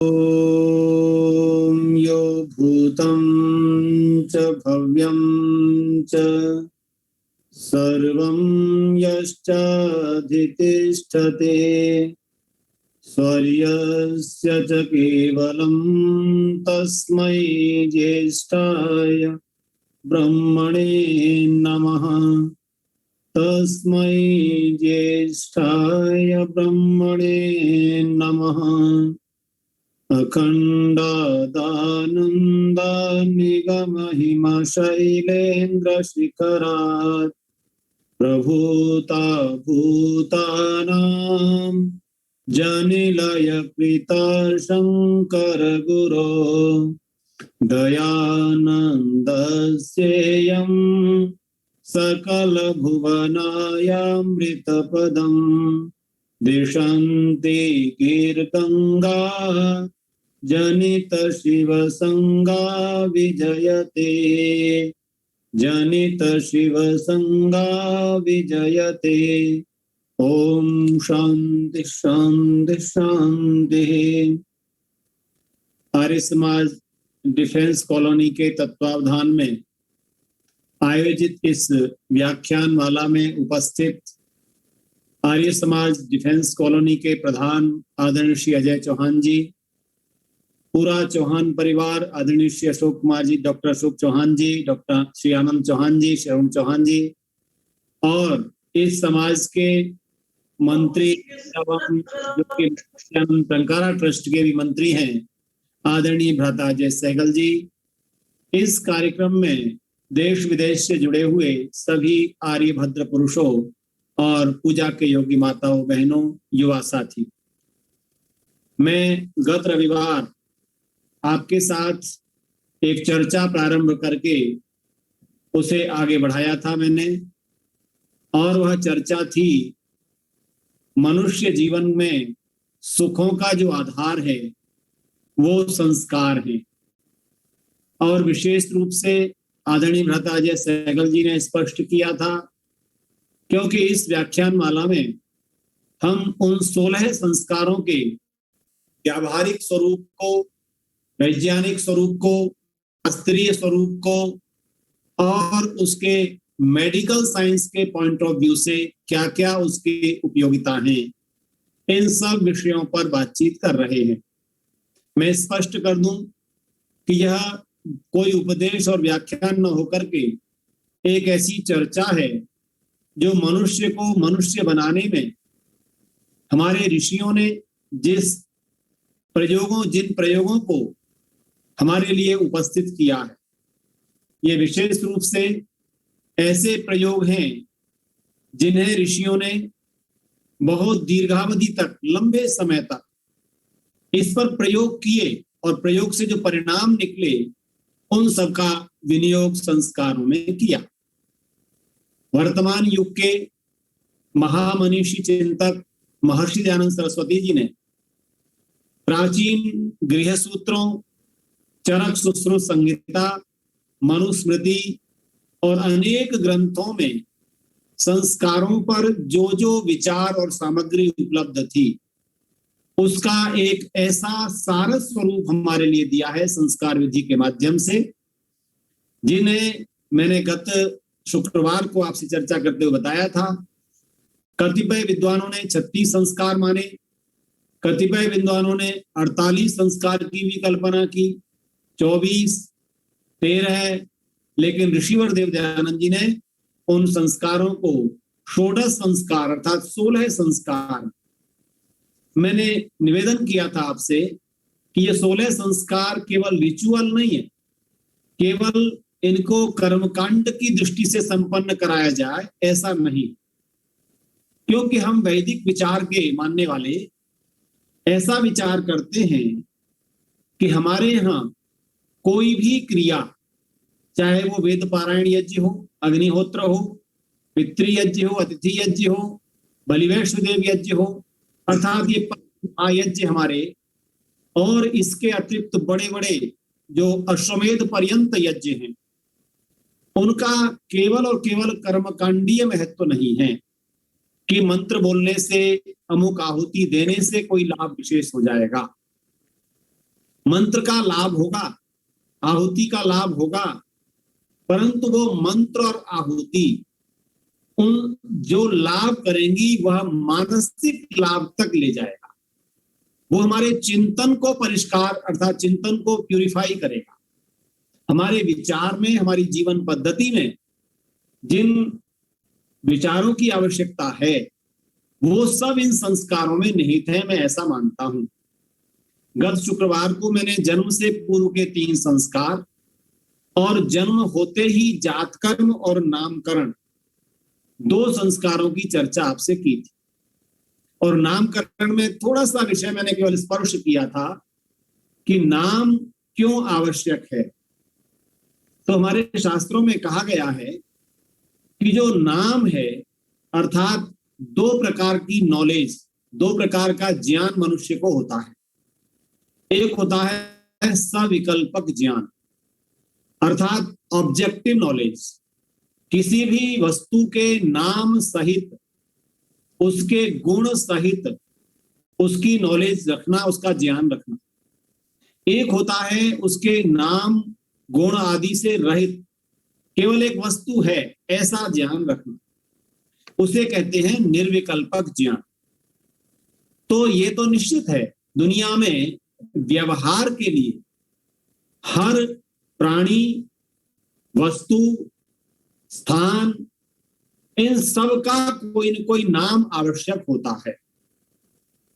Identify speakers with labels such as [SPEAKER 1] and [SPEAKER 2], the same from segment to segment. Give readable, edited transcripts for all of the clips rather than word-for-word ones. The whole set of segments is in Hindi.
[SPEAKER 1] ॐ यो भूतं च भव्यं च सर्वं यश्चाधितिष्ठते स्वर्यस्य च केवलं तस्मै ज्येष्ठाय ब्रह्मणे नमः। तस्मै ज्येष्ठाय ब्रह्मणे नमः। अखण्डादानन्दानिगमहिमशैलेन्द्रशिखरात् प्रभूता भूतानां जनिलय कृता शङ्कर गुरो दयानन्दस्येयं सकलभुवनायामृतपदं दिशन्ति कीर्तङ्गा जनित शिव संगा विजयते। जनित शिव संगा विजयते। ओम शांति शांति शांति। आर्य समाज डिफेंस कॉलोनी के तत्वावधान में आयोजित इस व्याख्यान माला में उपस्थित आर्य समाज डिफेंस कॉलोनी के प्रधान आदरणीय श्री अजय चौहान जी, पूरा चौहान परिवार आदरणीय श्री अशोक कुमार जी, डॉक्टर अशोक चौहान जी, डॉक्टर श्री आनंद चौहान जी, श्री अरुण चौहान जी और इस समाज के मंत्री जो कि टंकारा ट्रस्ट के भी मंत्री हैं आदरणीय भ्राता अजय सहगल जी। इस कार्यक्रम में देश विदेश से जुड़े हुए सभी आर्य भद्र पुरुषों और पूजा के योगी माताओं बहनों युवा साथी, मैं गत रविवार आपके साथ एक चर्चा प्रारंभ करके उसे आगे बढ़ाया था मैंने, और वह चर्चा थी मनुष्य जीवन में सुखों का जो आधार है वो संस्कार है। और विशेष रूप से आदरणीय भ्राता अजय सहगल जी ने स्पष्ट किया था, क्योंकि इस व्याख्यान माला में हम उन 16 संस्कारों के व्यावहारिक स्वरूप को, वैज्ञानिक स्वरूप को, शास्त्रीय स्वरूप को और उसके मेडिकल साइंस के पॉइंट ऑफ व्यू से क्या क्या उसकी उपयोगिता है, इन सब विषयों पर बातचीत कर रहे हैं। मैं स्पष्ट कर दूं कि यह कोई उपदेश और व्याख्यान न होकर के एक ऐसी चर्चा है जो मनुष्य को मनुष्य बनाने में हमारे ऋषियों ने जिन प्रयोगों को हमारे लिए उपस्थित किया है, ये विशेष रूप से ऐसे प्रयोग हैं जिन्हें ऋषियों ने बहुत दीर्घावधि तक, लंबे समय तक इस पर प्रयोग किए और प्रयोग से जो परिणाम निकले उन सबका विनियोग संस्कारों में किया। वर्तमान युग के महामनीषी चिंतक महर्षि दयानंद सरस्वती जी ने प्राचीन गृह सूत्रों, चरक सुश्रुत संहिता, मनुस्मृति और अनेक ग्रंथों में संस्कारों पर जो जो विचार और सामग्री उपलब्ध थी उसका एक ऐसा सार स्वरूप हमारे लिए दिया है संस्कार विधि के माध्यम से, जिन्हें मैंने गत शुक्रवार को आपसे चर्चा करते हुए बताया था। कतिपय विद्वानों ने 36 संस्कार माने, कतिपय विद्वानों ने 48 संस्कार की भी कल्पना की, 24, 13, लेकिन ऋषिवर देव दयानंद जी ने उन संस्कारों को षोडश संस्कार अर्थात 16 संस्कार, मैंने निवेदन किया था आपसे कि ये 16 संस्कार केवल रिचुअल नहीं है, केवल इनको कर्मकांड की दृष्टि से संपन्न कराया जाए ऐसा नहीं, क्योंकि हम वैदिक विचार के मानने वाले ऐसा विचार करते हैं कि हमारे यहाँ कोई भी क्रिया, चाहे वो वेद पारायण यज्ञ हो, अग्निहोत्र हो, पितृयज्ञ हो, अतिथि यज्ञ हो, बलिवैष्णदेव यज्ञ हो, अर्थात ये यज्ञ हमारे, और इसके अतिरिक्त बड़े बड़े जो अश्वमेध पर्यंत यज्ञ हैं, उनका केवल और केवल कर्मकांडीय महत्व नहीं है कि मंत्र बोलने से, अमुक आहुति देने से कोई लाभ विशेष हो जाएगा। मंत्र का लाभ होगा, आहुति का लाभ होगा, परंतु वो मंत्र और आहुति उन जो लाभ करेंगी वह मानसिक लाभ तक ले जाएगा। वो हमारे चिंतन को परिष्कार अर्थात चिंतन को प्यूरिफाई करेगा। हमारे विचार में, हमारी जीवन पद्धति में जिन विचारों की आवश्यकता है वो सब इन संस्कारों में निहित है, मैं ऐसा मानता हूं। गत शुक्रवार को मैंने जन्म से पूर्व के 3 संस्कार और जन्म होते ही जातकर्म और नामकरण 2 संस्कारों की चर्चा आपसे की थी। और नामकरण में थोड़ा सा विषय मैंने केवल स्पर्श किया था कि नाम क्यों आवश्यक है। तो हमारे शास्त्रों में कहा गया है कि जो नाम है अर्थात 2 प्रकार की नॉलेज, 2 प्रकार का ज्ञान मनुष्य को होता है। एक होता है सविकल्पक ज्ञान अर्थात ऑब्जेक्टिव नॉलेज, किसी भी वस्तु के नाम सहित, उसके गुण सहित उसकी नॉलेज रखना, उसका ज्ञान रखना। एक होता है उसके नाम गुण आदि से रहित, केवल एक वस्तु है ऐसा ज्ञान रखना, उसे कहते हैं निर्विकल्पक ज्ञान। तो ये तो निश्चित है, दुनिया में व्यवहार के लिए हर प्राणी, वस्तु, स्थान, इन सब का कोई न कोई नाम आवश्यक होता है।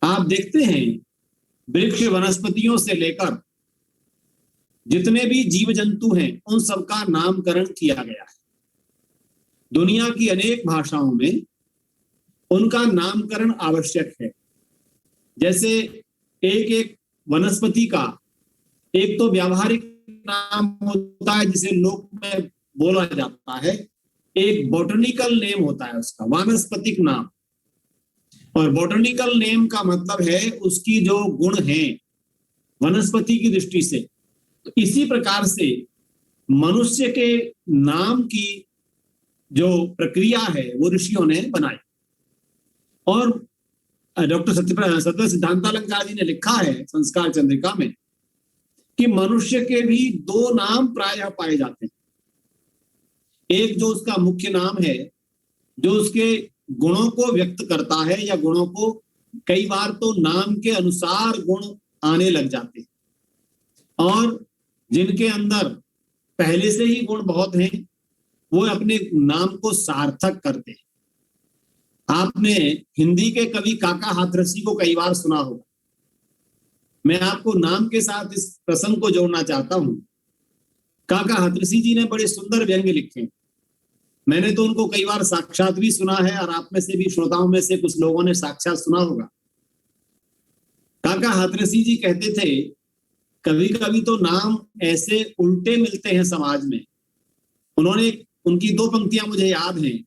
[SPEAKER 1] आप देखते हैं वृक्ष वनस्पतियों से लेकर जितने भी जीव जंतु हैं उन सबका नामकरण किया गया है। दुनिया की अनेक भाषाओं में उनका नामकरण आवश्यक है। जैसे एक एक वनस्पति का एक तो व्यावहारिक नाम होता है जिसे लोक में बोला जाता है, एक बॉटनिकल नेम होता है उसका, वानस्पतिक नाम। और बॉटनिकल नेम का मतलब है उसकी जो गुण हैं वनस्पति की दृष्टि से। तो इसी प्रकार से मनुष्य के नाम की जो प्रक्रिया है वो ऋषियों ने बनाई। और डॉक्टर सत्य सिद्धांतालंकार जी ने लिखा है संस्कार चंद्रिका में कि मनुष्य के भी 2 नाम प्रायः पाए जाते हैं। एक जो उसका मुख्य नाम है, जो उसके गुणों को व्यक्त करता है, या गुणों को कई बार तो नाम के अनुसार गुण आने लग जाते हैं, और जिनके अंदर पहले से ही गुण बहुत हैं वो अपने नाम को सार्थक करते हैं। आपने हिंदी के कवि काका हाथरसी को कई बार सुना होगा। मैं आपको नाम के साथ इस प्रसंग को जोड़ना चाहता हूं। काका हाथरसी जी ने बड़े सुंदर व्यंग्य लिखे। मैंने तो उनको कई बार साक्षात भी सुना है, और आप में से भी, श्रोताओं में से कुछ लोगों ने साक्षात सुना होगा। काका हाथरसी जी कहते थे कभी कभी तो नाम ऐसे उल्टे मिलते हैं समाज में। उन्होंने उनकी 2 पंक्तियां मुझे याद हैं।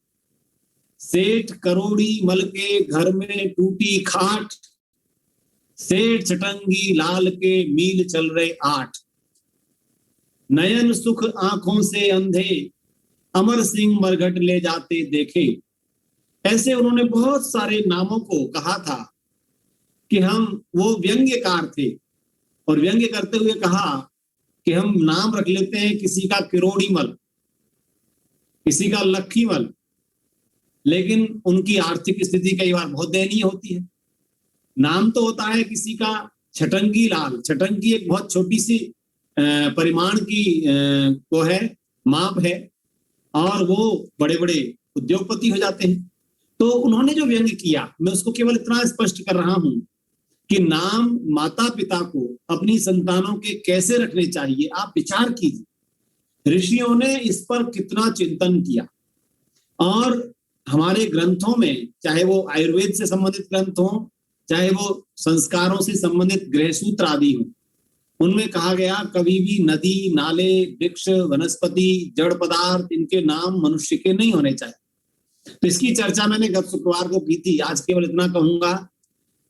[SPEAKER 1] सेठ करोड़ी मल के घर में टूटी खाट, सेठ चटंगी लाल के मील चल रहे 8, नयन सुख आंखों से अंधे अमर सिंह मरघट ले जाते देखे। ऐसे उन्होंने बहुत सारे नामों को कहा था कि हम, वो व्यंग्यकार थे, और व्यंग्य करते हुए कहा कि हम नाम रख लेते हैं किसी का किरोड़ी मल, किसी का लक्खी मल, लेकिन उनकी आर्थिक स्थिति कई बार बहुत दयनीय होती है। नाम तो होता है किसी का छटंगी लाल। छटंगी एक बहुत छोटी सी परिमाण की वो है, माप है, और वो बड़े बड़े उद्योगपति हो जाते हैं। तो उन्होंने जो व्यंग्य किया, मैं उसको केवल इतना स्पष्ट कर रहा हूं कि नाम माता पिता को अपनी संतानों के कैसे रखने चाहिए, आप विचार कीजिए। ऋषियों ने इस पर कितना चिंतन किया। और हमारे ग्रंथों में, चाहे वो आयुर्वेद से संबंधित ग्रंथ हो, चाहे वो संस्कारों से संबंधित गृहसूत्र आदि हो, उनमें कहा गया कभी भी नदी, नाले, वृक्ष, वनस्पति, जड़ पदार्थ, इनके नाम मनुष्य के नहीं होने चाहिए। तो इसकी चर्चा मैंने गत शुक्रवार को की थी। आज केवल इतना कहूंगा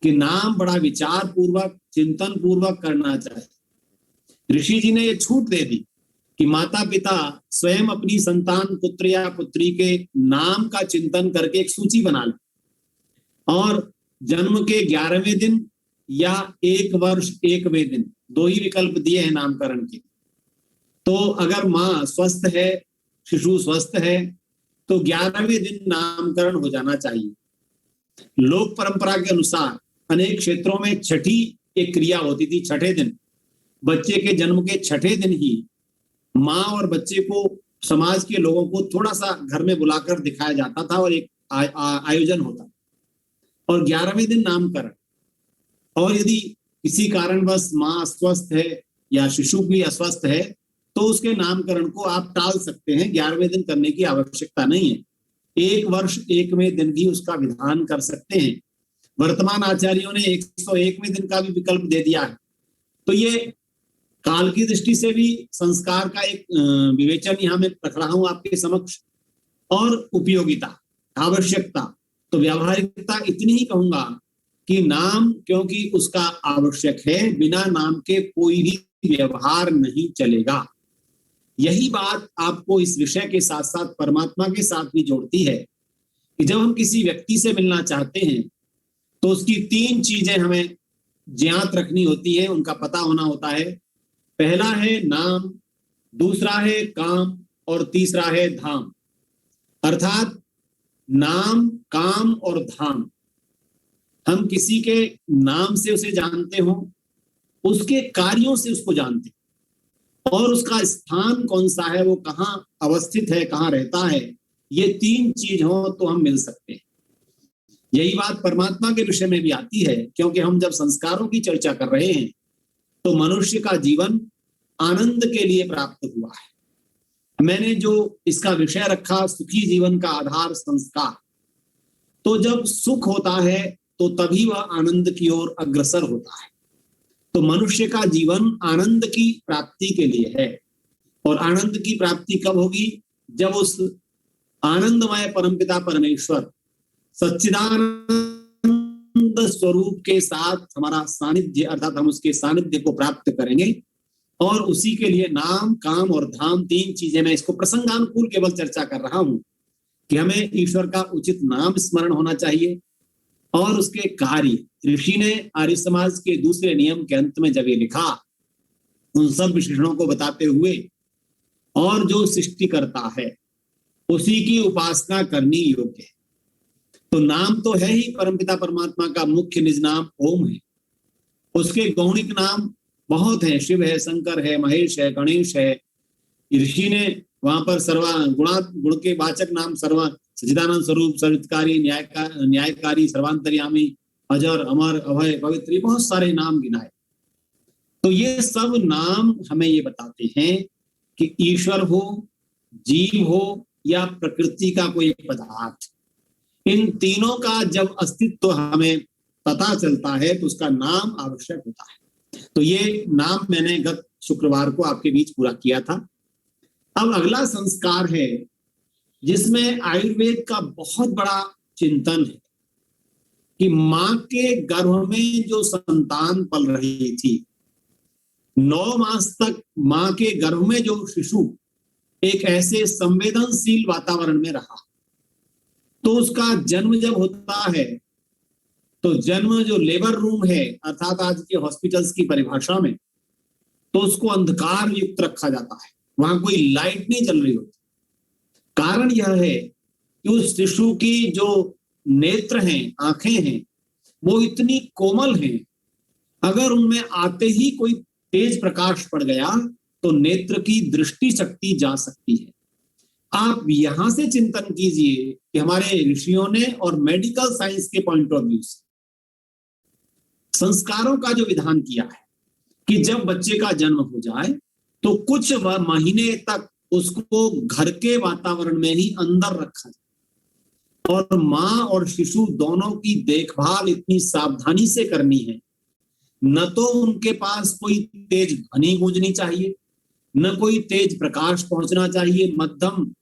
[SPEAKER 1] कि नाम बड़ा विचार पूर्वक, चिंतन पूर्वक करना चाहिए। ऋषि जी ने ये छूट दे दी कि माता पिता स्वयं अपनी संतान, पुत्र या पुत्री के नाम का चिंतन करके एक सूची बना ले, और जन्म के 11वें दिन या 1 वर्ष 1वें दिन दो ही विकल्प दिए हैं नामकरण के। तो अगर माँ स्वस्थ है, शिशु स्वस्थ है, तो 11वें दिन नामकरण हो जाना चाहिए। लोक परंपरा के अनुसार अनेक क्षेत्रों में छठी एक क्रिया होती थी। छठे दिन, बच्चे के जन्म के छठे दिन ही माँ और बच्चे को, समाज के लोगों को थोड़ा सा घर में बुलाकर दिखाया जाता था और एक आयोजन होता, और 11वें दिन नामकरण। और यदि किसी कारणवश माँ अस्वस्थ है या शिशु भी अस्वस्थ है, तो उसके नामकरण को आप टाल सकते हैं, 11वें दिन करने की आवश्यकता नहीं है। 1 वर्ष 1वें दिन भी उसका विधान कर सकते हैं। वर्तमान आचार्यों ने 101वें दिन का भी विकल्प दे दिया है। तो ये काल की दृष्टि से भी संस्कार का एक विवेचन यहाँ मैं रख रहा हूं आपके समक्ष। और उपयोगिता, आवश्यकता, तो व्यावहारिकता इतनी ही कहूंगा कि नाम क्योंकि उसका आवश्यक है, बिना नाम के कोई भी व्यवहार नहीं चलेगा। यही बात आपको इस विषय के साथ साथ परमात्मा के साथ भी जोड़ती है कि जब हम किसी व्यक्ति से मिलना चाहते हैं तो उसकी 3 चीजें हमें ज्ञात रखनी होती है, उनका पता होना होता है। पहला है नाम, दूसरा है काम, और तीसरा है धाम। अर्थात नाम, काम और धाम। हम किसी के नाम से उसे जानते हो, उसके कार्यों से उसको जानते, और उसका स्थान कौन सा है, वो कहाँ अवस्थित है, कहाँ रहता है, ये 3 चीज हो तो हम मिल सकते हैं। यही बात परमात्मा के विषय में भी आती है, क्योंकि हम जब संस्कारों की चर्चा कर रहे हैं तो मनुष्य का जीवन आनंद के लिए प्राप्त हुआ है। मैंने जो इसका विषय रखा, सुखी जीवन का आधार संस्कार, तो जब सुख होता है तो तभी वह आनंद की ओर अग्रसर होता है। तो मनुष्य का जीवन आनंद की प्राप्ति के लिए है, और आनंद की प्राप्ति कब होगी? जब उस आनंदमय परमपिता परमेश्वर सच्चिदानंद स्वरूप के साथ हमारा सानिध्य, अर्थात हम उसके सानिध्य को प्राप्त करेंगे। और उसी के लिए नाम, काम और धाम 3 चीजें, मैं इसको प्रसंगानुकूल केवल चर्चा कर रहा हूं कि हमें ईश्वर का उचित नाम स्मरण होना चाहिए, और उसके कार्य। ऋषि ने आर्य समाज के दूसरे नियम के अंत में जब ये लिखा, उन सब विशेषणों को बताते हुए, और जो सृष्टि करता है उसी की उपासना करनी योग्य है। तो नाम तो है ही परमपिता परमात्मा का मुख्य निज नाम ओम है। उसके गौणिक नाम बहुत है, शिव है, शंकर है, महेश है, गणेश है। ऋषि ने वहां पर सर्वा गुण के वाचक नाम सर्व सच्चिदानंद स्वरूप, सर्वहितकारी, न्यायकारी, सर्वांतर्यामी, अजर, अमर, अभय, पवित्र, बहुत सारे नाम गिनाए। तो ये सब नाम हमें ये बताते हैं कि ईश्वर हो, जीव हो, या प्रकृति का कोई पदार्थ, इन तीनों का जब अस्तित्व हमें पता चलता है तो उसका नाम आवश्यक होता है। तो ये नाम मैंने गत शुक्रवार को आपके बीच पूरा किया था। अब अगला संस्कार है जिसमें आयुर्वेद का बहुत बड़ा चिंतन है कि मां के गर्भ में जो संतान पल रही थी, 9 मास तक मां के गर्भ में जो शिशु एक ऐसे संवेदनशील वातावरण में रहा, तो उसका जन्म जब होता है तो जन्म जो लेबर रूम है, अर्थात आज के हॉस्पिटल्स की परिभाषा में, तो उसको अंधकार युक्त रखा जाता है, वहां कोई लाइट नहीं चल रही होती। कारण यह है कि उस शिशु की जो नेत्र हैं, आंखें हैं, वो इतनी कोमल हैं, अगर उनमें आते ही कोई तेज प्रकाश पड़ गया तो नेत्र की दृष्टि शक्ति जा सकती है। आप यहां से चिंतन कीजिए कि हमारे ऋषियों ने और मेडिकल साइंस के पॉइंट ऑफ व्यू से संस्कारों का जो विधान किया है कि जब बच्चे का जन्म हो जाए तो कुछ महीने तक उसको घर के वातावरण में ही अंदर रखा जाए, और मां और शिशु दोनों की देखभाल इतनी सावधानी से करनी है। न तो उनके पास कोई तेज ध्वनि गूंजनी चाहिए, न कोई तेज प्रकाश पहुंचना चाहिए, मध्यम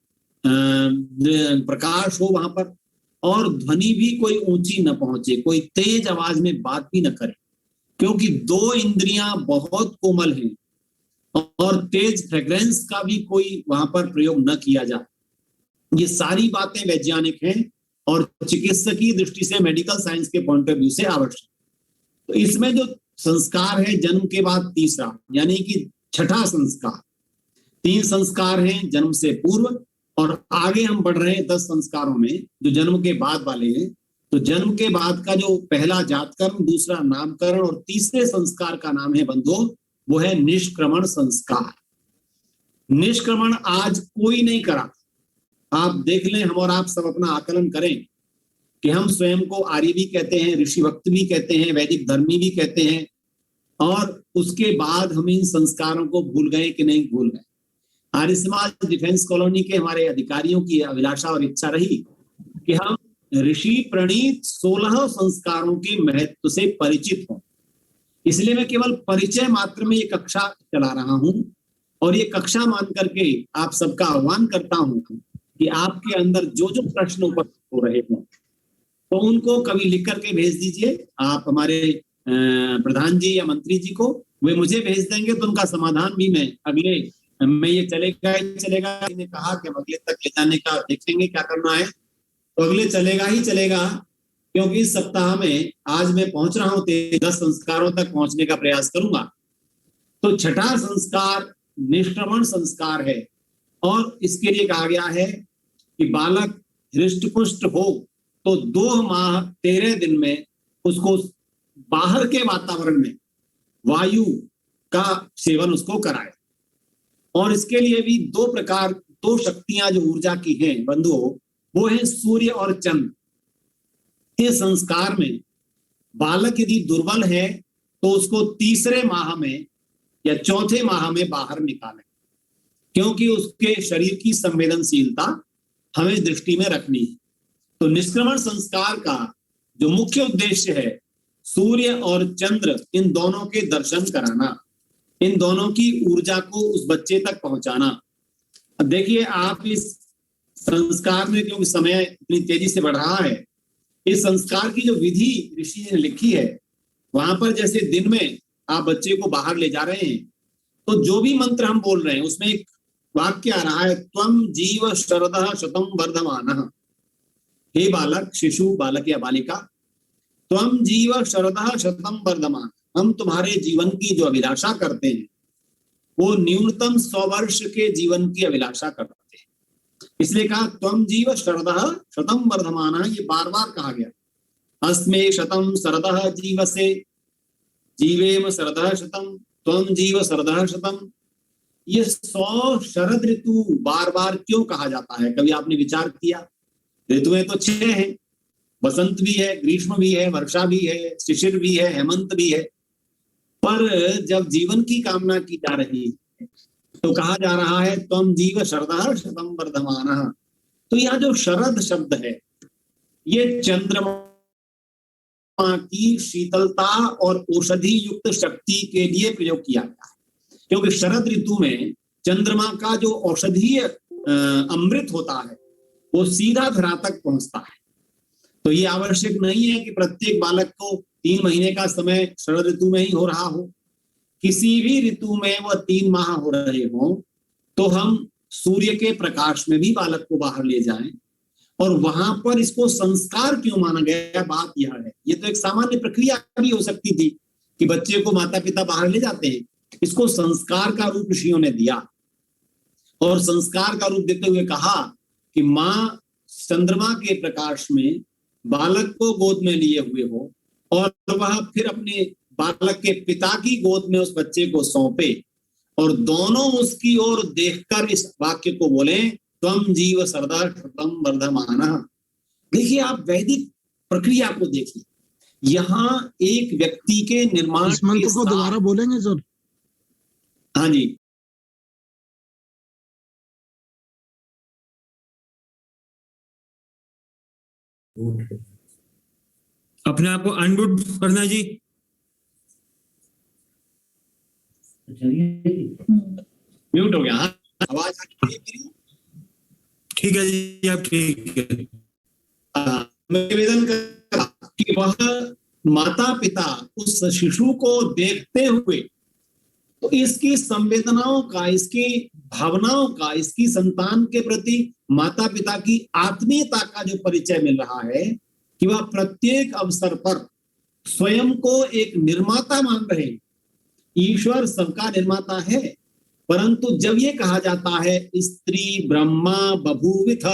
[SPEAKER 1] प्रकाश हो वहां पर, और ध्वनि भी कोई ऊंची न पहुंचे, कोई तेज आवाज में बात भी न करे, क्योंकि 2 इंद्रियां बहुत कोमल हैं, और तेज फ्रेग्रेंस का भी कोई वहां पर प्रयोग न किया जाए। ये सारी बातें वैज्ञानिक हैं और चिकित्सकीय दृष्टि से, मेडिकल साइंस के पॉइंट ऑफ व्यू से आवश्यक। तो इसमें जो संस्कार है जन्म के बाद तीसरा, यानी कि छठा संस्कार। 3 संस्कार हैं जन्म से पूर्व, और आगे हम बढ़ रहे हैं 10 संस्कारों में जो जन्म के बाद वाले हैं। तो जन्म के बाद का जो पहला जातकर्म, दूसरा नामकरण और तीसरे संस्कार का नाम है बंधुओं, वो है निष्क्रमण संस्कार। निष्क्रमण आज कोई नहीं करा। आप देख लें, हम और आप सब अपना आकलन करें कि हम स्वयं को आर्य भी कहते हैं, ऋषि भक्त भी कहते हैं, वैदिक धर्मी भी कहते हैं, और उसके बाद हम इन संस्कारों को भूल गए कि नहीं भूल गए। आर्य समाज डिफेंस कॉलोनी के हमारे अधिकारियों की अभिलाषा और इच्छा रही कि हम ऋषि प्रणीत 16 संस्कारों के महत्व से परिचित हों। इसलिए मैं केवल परिचय मात्र में ये कक्षा चला रहा हूं, और ये कक्षा मान करके आप सबका आह्वान करता हूं कि आपके अंदर जो जो प्रश्न उपस्थित हो रहे हों तो उनको कभी लिख करके भेज दीजिए। आप हमारे प्रधान जी या मंत्री जी को, वे मुझे भेज देंगे तो उनका समाधान भी मैं अगले में ये चलेगा ही चलेगा। ने कहा कि अगले तक ले जाने का देखेंगे क्या करना है, तो अगले चलेगा ही चलेगा, क्योंकि इस सप्ताह में आज मैं पहुंच रहा हूं 10 संस्कारों तक पहुंचने का प्रयास करूंगा। तो छठा संस्कार निष्क्रमण संस्कार है, और इसके लिए कहा गया है कि बालक हृष्ट पुष्ट हो तो 2 माह 13 दिन में उसको बाहर के वातावरण में वायु का सेवन उसको कराए। और इसके लिए भी 2 शक्तियां जो ऊर्जा की हैं बंधुओं, वो है सूर्य और चंद्र। इस संस्कार में बालक यदि दुर्बल है तो उसको तीसरे माह में या चौथे माह में बाहर निकालें, क्योंकि उसके शरीर की संवेदनशीलता हमें दृष्टि में रखनी है। तो निष्क्रमण संस्कार का जो मुख्य उद्देश्य है, सूर्य और चंद्र इन दोनों के दर्शन कराना, इन दोनों की ऊर्जा को उस बच्चे तक पहुंचाना। अब देखिए, आप इस संस्कार में, क्योंकि समय इतनी तेजी से बढ़ रहा है, इस संस्कार की जो विधि ऋषि ने लिखी है, वहां पर जैसे दिन में आप बच्चे को बाहर ले जा रहे हैं तो जो भी मंत्र हम बोल रहे हैं उसमें एक वाक्य आ रहा है, त्वम जीव शरदः शतम वर्धमानः। हे बालक, शिशु, बालक या बालिका, त्वम जीव शरदः शतम वर्धमान, हम तुम्हारे जीवन की जो अभिलाषा करते हैं वो न्यूनतम 100 वर्ष के जीवन की अभिलाषा करते हैं। इसलिए कहा त्वम जीव शरदः शतम वर्धमान, ये बार बार कहा गया। अस्मे शतम शरदः जीवसे, जीवेम शरदः शतम, त्वम जीव शरदः शतम। ये 100 शरद ऋतु बार बार क्यों कहा जाता है? कभी आपने विचार किया? ऋतुएं तो 6 हैं, बसंत भी है, ग्रीष्म भी है, वर्षा भी है, शिशिर भी है, हेमंत भी है, पर जब जीवन की कामना की जा रही है तो कहा जा रहा है त्वम जीव शरदः शतम वर्धमानः। तो यहाँ जो शरद शब्द है ये चंद्रमा की शीतलता और औषधि युक्त शक्ति के लिए प्रयोग किया गया है, क्योंकि शरद ऋतु में चंद्रमा का जो औषधीय अमृत होता है वो सीधा धरा तक पहुंचता है। तो ये आवश्यक नहीं है कि प्रत्येक बालक को 3 महीने का समय शरद ऋतु में ही हो रहा हो, किसी भी ऋतु में वह 3 माह हो रहे हो तो हम सूर्य के प्रकाश में भी बालक को बाहर ले जाएं। और वहां पर इसको संस्कार क्यों माना गया, बात यह है। ये तो एक सामान्य प्रक्रिया भी हो सकती थी कि बच्चे को माता पिता बाहर ले जाते हैं, इसको संस्कार का रूप ऋषियों ने दिया, और संस्कार का रूप देते हुए कहा कि माँ चंद्रमा के प्रकाश में बालक को गोद में लिए हुए हो और वह फिर अपने बालक के पिता की गोद में उस बच्चे को सौंपे, और दोनों उसकी ओर देखकर इस वाक्य को बोले, त्वम जीव शरदः शतम वर्धमानः। देखिए, आप वैदिक प्रक्रिया को देखिए, यहाँ एक व्यक्ति के निर्माण
[SPEAKER 2] इस मंत्र को दोबारा बोलेंगे सर?
[SPEAKER 1] हाँ जी।
[SPEAKER 3] अपने आप को अनम्यूट करना जी।
[SPEAKER 1] म्यूट हो गया। आवाज
[SPEAKER 3] ठीक है जी, आप ठीक है।
[SPEAKER 1] निवेदन कर कि वह माता पिता उस शिशु को देखते हुए तो इसकी संवेदनाओं का, इसकी भावनाओं का, इसकी संतान के प्रति माता पिता की आत्मीयता का जो परिचय मिल रहा है कि वह प्रत्येक अवसर पर स्वयं को एक निर्माता मान रहे हैं। ईश्वर सबका निर्माता है, परंतु जब ये कहा जाता है स्त्री ब्रह्मा बभूविथ,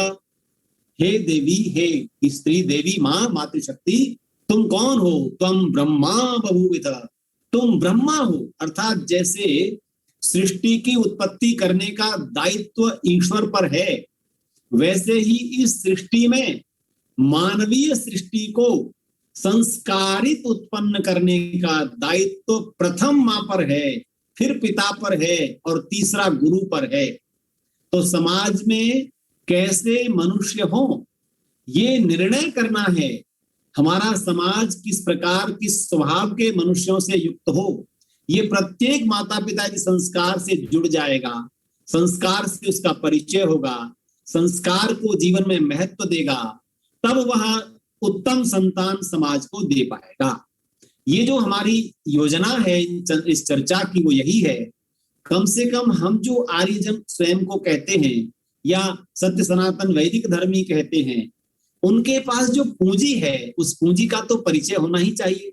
[SPEAKER 1] हे देवी, हे स्त्री देवी मां मातृशक्ति, तुम कौन हो? तुम ब्रह्मा बभूविथ, तुम ब्रह्मा हो। अर्थात जैसे सृष्टि की उत्पत्ति करने का दायित्व ईश्वर पर है, वैसे ही इस सृष्टि में मानवीय सृष्टि को संस्कारित उत्पन्न करने का दायित्व प्रथम मां पर है, फिर पिता पर है और तीसरा गुरु पर है। तो समाज में कैसे मनुष्य हो, ये निर्णय करना है। हमारा समाज किस प्रकार, किस स्वभाव के मनुष्यों से युक्त हो, ये प्रत्येक माता पिता के संस्कार से जुड़ जाएगा, संस्कार से उसका परिचय होगा, संस्कार को जीवन में महत्व देगा, तब वह उत्तम संतान समाज को दे पाएगा। ये जो हमारी योजना है इस चर्चा की, वो यही है। कम से कम हम जो आर्यजन स्वयं को कहते हैं या सत्य सनातन वैदिक धर्मी कहते हैं, उनके पास जो पूंजी है उस पूंजी का तो परिचय होना ही चाहिए।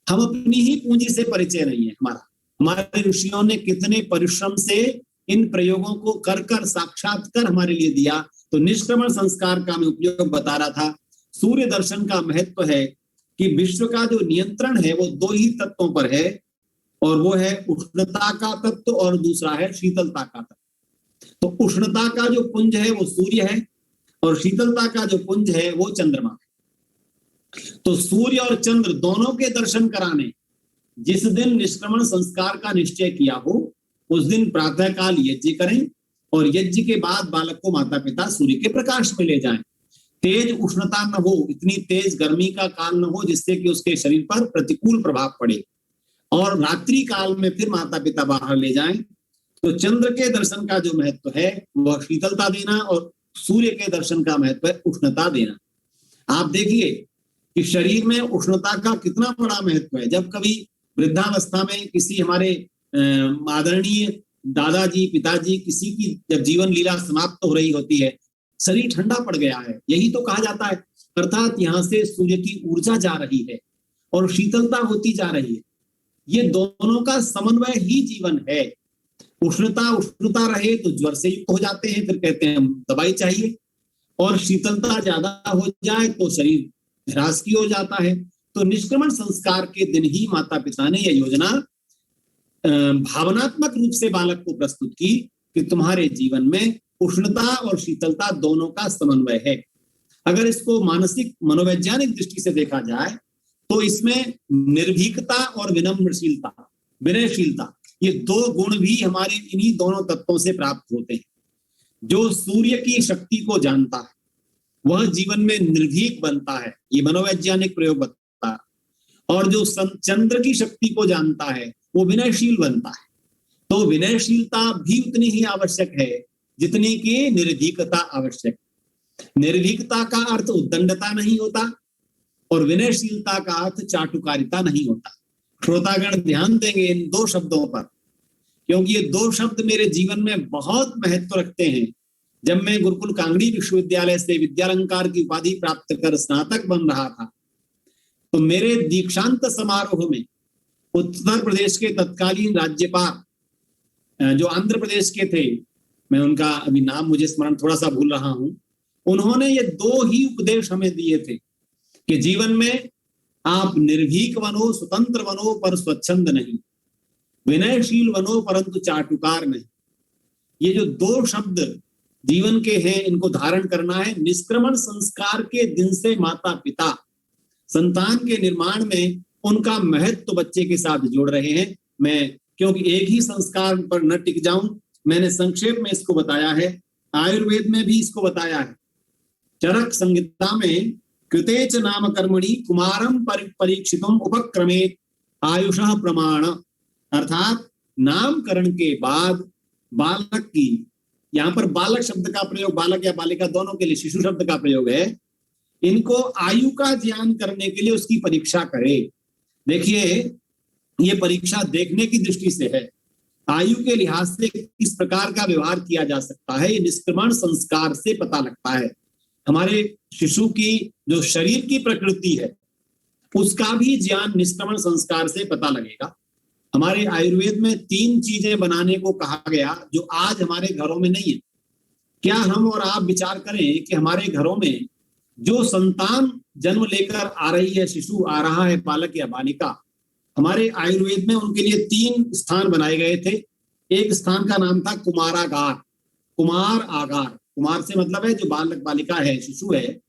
[SPEAKER 1] हम अपनी ही पूंजी से परिचय नहीं है हमारा। हमारे ऋषियों ने कितने परिश्रम से इन प्रयोगों को कर कर साक्षात्कार हमारे लिए दिया। तो निष्क्रमण संस्कार का मैं उपयोग बता रहा था। सूर्य दर्शन का महत्व है कि विश्व का जो नियंत्रण है वो दो ही तत्वों पर है, और वो है उष्णता का तत्व और दूसरा है शीतलता का तत्व। तो उष्णता का जो पुंज है वो सूर्य है और शीतलता का जो पुंज है वो चंद्रमा है। तो सूर्य और चंद्र दोनों के दर्शन कराने जिस दिन निष्क्रमण संस्कार का निश्चय किया हो, उस दिन प्रातःकाल यज्ञ करें और यज्ञ के बाद बालक को माता पिता सूर्य के प्रकाश में ले जाएं। तेज उष्णता न हो, इतनी तेज गर्मी का काल न हो जिससे कि उसके शरीर पर प्रतिकूल प्रभाव पड़े, और रात्रि काल में फिर माता पिता बाहर ले जाएं। तो चंद्र के दर्शन का जो महत्व है वह शीतलता देना, और सूर्य के दर्शन का महत्व है उष्णता देना। आप देखिए कि शरीर में उष्णता का कितना बड़ा महत्व है। जब कभी वृद्धावस्था में किसी हमारे आदरणीय दादाजी पिताजी किसी की जब जीवन लीला समाप्त हो रही होती है, शरीर ठंडा पड़ गया है, यही तो कहा जाता है। अर्थात यहाँ से सूर्य की ऊर्जा जा रही है और शीतलता होती जा रही है। ये दोनों का समन्वय ही जीवन है। उष्णता रहे तो ज्वर से युक्त हो जाते हैं, फिर कहते हैं दवाई चाहिए, और शीतलता ज्यादा हो जाए तो शरीर ह्रास की हो जाता है। तो निष्क्रमण संस्कार के दिन ही माता पिता ने यह योजना भावनात्मक रूप से बालक को प्रस्तुत की कि तुम्हारे जीवन में उष्णता और शीतलता दोनों का समन्वय है। अगर इसको मानसिक मनोवैज्ञानिक दृष्टि से देखा जाए तो इसमें निर्भीकता और विनयशीलता, ये दो गुण भी हमारे इन्हीं दोनों तत्वों से प्राप्त होते हैं। जो सूर्य की शक्ति को जानता है वह जीवन में निर्भीक बनता है, ये मनोवैज्ञानिक प्रयोग बताता है, और जो चंद्र की शक्ति को जानता है वो विनयशील बनता है। तो विनयशीलता भी उतनी ही आवश्यक है जितनी की निर्भीकता आवश्यक। निर्भीकता का अर्थ उद्दंडता नहीं होता और विनयशीलता का अर्थ चाटुकारिता नहीं होता। श्रोतागण ध्यान देंगे इन दो शब्दों पर, क्योंकि ये दो शब्द मेरे जीवन में बहुत महत्व रखते हैं। जब मैं गुरुकुल कांगड़ी विश्वविद्यालय से विद्यालंकार की उपाधि प्राप्त कर स्नातक बन रहा था, तो मेरे दीक्षांत समारोह में उत्तर प्रदेश के तत्कालीन राज्यपाल जो आंध्र प्रदेश के थे, मैं उनका अभी नाम मुझे स्मरण थोड़ा सा भूल रहा हूं, उन्होंने ये दो ही उपदेश हमें दिए थे कि जीवन में आप निर्भीक बनो, स्वतंत्र बनो पर स्वच्छंद नहीं, विनयशील बनो परंतु चाटुकार नहीं। ये जो दो शब्द जीवन के हैं इनको धारण करना है। निष्क्रमण संस्कार के दिन से माता पिता संतान के निर्माण में उनका महत्व बच्चे के साथ जोड़ रहे हैं। मैं क्योंकि एक ही संस्कार पर न टिक जाऊं, मैंने संक्षेप में इसको बताया है। आयुर्वेद में भी इसको बताया है। चरक संहिता में कृतेच नाम कर्मणि कुमारम परीक्षितुम उपक्रमे आयुषः प्रमाण, अर्थात नामकरण के बाद बालक की, यहाँ पर बालक शब्द का प्रयोग बालक या बालिका दोनों के लिए शिशु शब्द का प्रयोग है, इनको आयु का ज्ञान करने के लिए उसकी परीक्षा करे। देखिए ये परीक्षा देखने की दृष्टि से है, आयु के लिहाज से किस प्रकार का व्यवहार किया जा सकता है ये निष्क्रमण संस्कार से पता लगता है। हमारे शिशु की जो शरीर की प्रकृति है उसका भी ज्ञान निष्क्रमण संस्कार से पता लगेगा। हमारे आयुर्वेद में 3 चीजें बनाने को कहा गया जो आज हमारे घरों में नहीं है। क्या हम और आप विचार करें कि हमारे घरों में जो संतान जन्म लेकर आ रही है, शिशु आ रहा है, बालक या बालिका, हमारे आयुर्वेद में उनके लिए 3 स्थान बनाए गए थे। एक स्थान का नाम था कुमारागार, कुमार आगार। कुमार से मतलब है जो बालक बालिका है, शिशु है,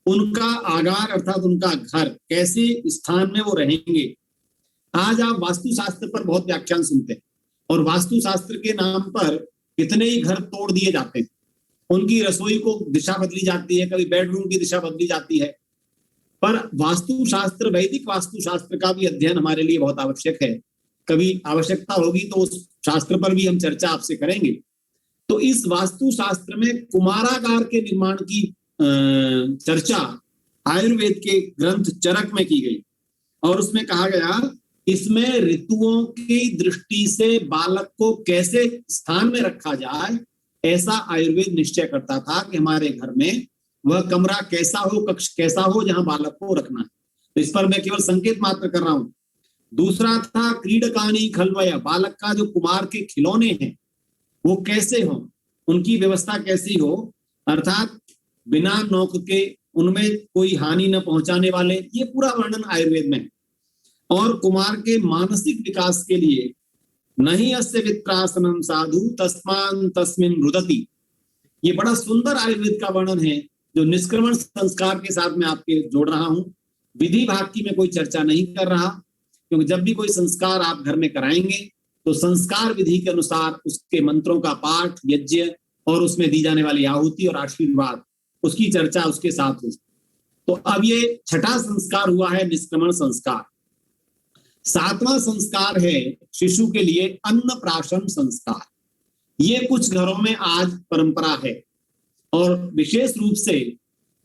[SPEAKER 1] उनका आगार अर्थात उनका घर, कैसे स्थान में वो रहेंगे। आज आप वास्तुशास्त्र पर बहुत व्याख्यान सुनते हैं और वास्तुशास्त्र के नाम पर कितने ही घर तोड़ दिए जाते हैं। उनकी रसोई को दिशा बदली जाती है, कभी बेडरूम की दिशा बदली जाती है। पर वास्तुशास्त्र, वैदिक वास्तुशास्त्र का भी अध्ययन हमारे लिए बहुत आवश्यक है। कभी आवश्यकता होगी तो उस शास्त्र पर भी हम चर्चा आपसे करेंगे। तो इस वास्तुशास्त्र में कुमारागार के निर्माण की चर्चा आयुर्वेद के ग्रंथ चरक में की गई और उसमें कहा गया इसमें ऋतुओं की दृष्टि से बालक को कैसे स्थान में रखा जाए, ऐसा आयुर्वेद निश्चय करता था कि हमारे घर में वह कमरा कैसा हो, कक्ष कैसा हो जहां बालक को रखना है। तो इस पर मैं केवल संकेत मात्र कर रहा हूं। दूसरा था क्रीडकानी खलवया, बालक का जो कुमार के खिलौने हैं वो कैसे हो, उनकी व्यवस्था कैसी हो, अर्थात बिना नोक के उनमें कोई हानि न पहुंचाने वाले, ये पूरा वर्णन आयुर्वेद में है। और कुमार के मानसिक विकास के लिए नहीं अस्य वित्रासनम साधु तस्मान तस्मिन रुदति, ये बड़ा सुंदर आयुर्वेद का वर्णन है जो निष्क्रमण संस्कार के साथ मैं आपके जोड़ रहा हूं। विधि भाग की मैं कोई चर्चा नहीं कर रहा, क्योंकि जब भी कोई संस्कार आप घर में कराएंगे तो संस्कार विधि के अनुसार उसके मंत्रों का पाठ, यज्ञ और उसमें दी जाने वाली आहुति और आशीर्वाद, उसकी चर्चा उसके साथ हो। तो अब ये 6ठा संस्कार हुआ है निष्क्रमण संस्कार। 7वां संस्कार है शिशु के लिए अन्नप्राशन संस्कार। ये कुछ घरों में आज परंपरा है और विशेष रूप से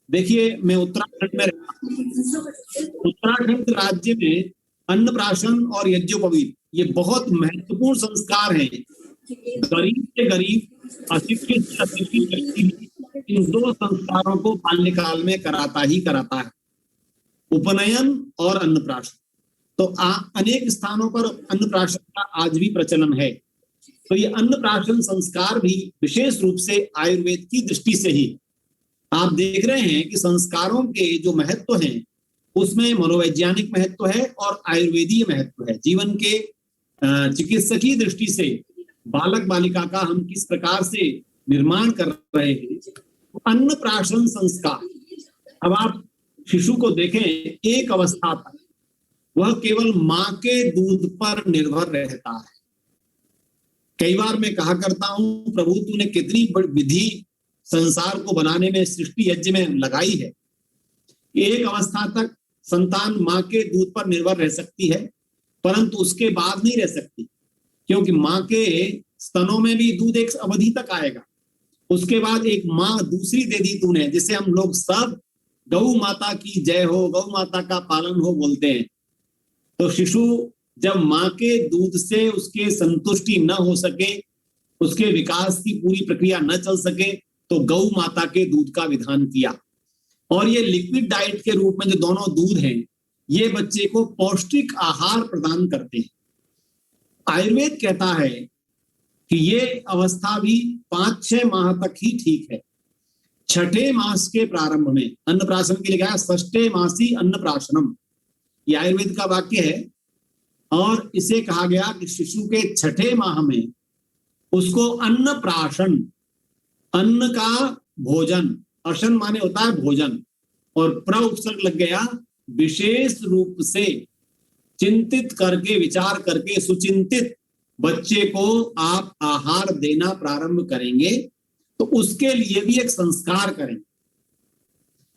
[SPEAKER 1] देखिए, मैं उत्तराखंड में रहता हूं। उत्तराखंड राज्य में अन्नप्राशन और यज्ञोपवीत ये बहुत महत्वपूर्ण संस्कार हैं। गरीब से गरीब, अशिक्षित से अशिक्षित व्यक्ति इन 2 संस्कारों को बाल्यकाल में कराता ही कराता है, उपनयन और अन्नप्राशन। तो अनेक स्थानों पर अन्नप्राशन का आज भी प्रचलन है। तो ये अन्नप्राशन संस्कार भी विशेष रूप से आयुर्वेद की दृष्टि से ही आप देख रहे हैं कि संस्कारों के जो महत्व हैं उसमें मनोवैज्ञानिक महत्व है और आयुर्वेदीय महत्व है। जीवन के चिकित्सकीय दृष्टि से बालक बालिका का हम किस प्रकार से निर्माण कर रहे हैं। अन्नप्राशन संस्कार, अब आप शिशु को देखें, एक अवस्था तक वह केवल मां के दूध पर निर्भर रहता है। कई बार मैं कहा करता हूं, प्रभु तूने कितनी बड़ी विधि संसार को बनाने में, सृष्टि यज्ञ में लगाई है। एक अवस्था तक संतान मां के दूध पर निर्भर रह सकती है, परंतु उसके बाद नहीं रह सकती, क्योंकि मां के स्तनों में भी दूध एक अवधि तक आएगा। उसके बाद एक मां दूसरी दे दी तूने, जिसे हम लोग सब गौ माता की जय हो, गौ माता का पालन हो बोलते हैं। तो शिशु जब मां के दूध से उसके संतुष्टि न हो सके, उसके विकास की पूरी प्रक्रिया न चल सके, तो गौ माता के दूध का विधान किया। और ये लिक्विड डाइट के रूप में जो दोनों दूध हैं, ये बच्चे को पौष्टिक आहार प्रदान करते हैं। आयुर्वेद कहता है कि ये अवस्था भी 5-6 माह तक ही ठीक है। 6ठे मास के प्रारंभ में अन्नप्राशन के लिए कहा, षष्ठे मासी अन्नप्राशनम, ये आयुर्वेद का वाक्य है। और इसे कहा गया कि शिशु के 6ठे माह में उसको अन्नप्राशन, अन्न का भोजन, अशन माने होता है भोजन, और प्र उपसर्ग लग गया, विशेष रूप से चिंतित करके, विचार करके, सुचिंतित बच्चे को आप आहार देना प्रारंभ करेंगे तो उसके लिए भी एक संस्कार करें।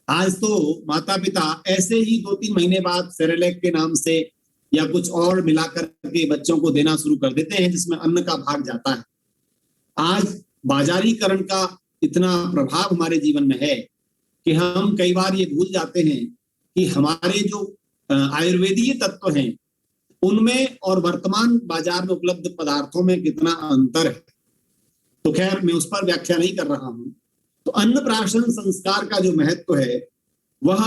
[SPEAKER 1] आज तो माता पिता ऐसे ही 2-3 महीने बाद सेरेलैक के नाम से या कुछ और मिलाकर के बच्चों को देना शुरू कर देते हैं, जिसमें अन्न का भाग जाता है। आज बाजारीकरण का इतना प्रभाव हमारे जीवन में है कि हम कई बार ये भूल जाते हैं कि हमारे जो आयुर्वेदीय तत्व हैं उनमें और वर्तमान बाजार में उपलब्ध पदार्थों में कितना अंतर है। तो खैर मैं उस पर व्याख्या नहीं कर रहा हूं। तो अन्नप्राशन संस्कार का जो महत्व है वह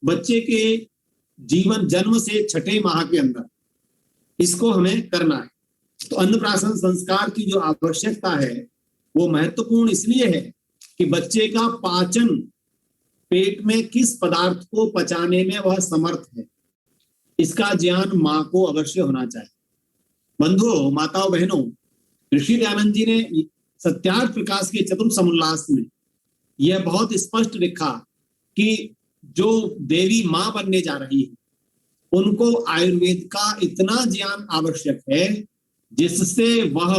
[SPEAKER 1] बच्चे के जीवन जन्म से छठे माह के अंदर इसको हमें करना है। तो अन्नप्राशन संस्कार की जो आवश्यकता है वो महत्वपूर्ण इसलिए है कि बच्चे का पाचन, पेट में किस पदार्थ को पचाने में वह समर्थ है, इसका ज्ञान मां को अवश्य होना चाहिए। बंधुओं, माताओं, बहनों, ऋषि दयानंद जी ने सत्यार्थ प्रकाश के चतुर्थ समुल्लास में यह बहुत स्पष्ट लिखा कि जो देवी मां बनने जा रही है उनको आयुर्वेद का इतना ज्ञान आवश्यक है जिससे वह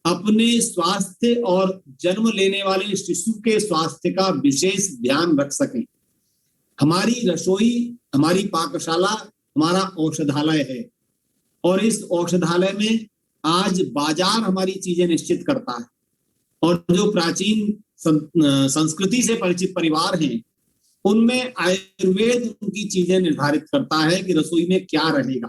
[SPEAKER 1] अपने स्वास्थ्य और जन्म लेने वाले शिशु के स्वास्थ्य का विशेष ध्यान रख सकें। हमारी रसोई, हमारी पाकशाला हमारा औषधालय है और इस औषधालय में आज बाजार हमारी चीजें निश्चित करता है। और जो प्राचीन संस्कृति से परिचित परिवार हैं उनमें आयुर्वेद उनकी चीजें निर्धारित करता है कि रसोई में क्या रहेगा।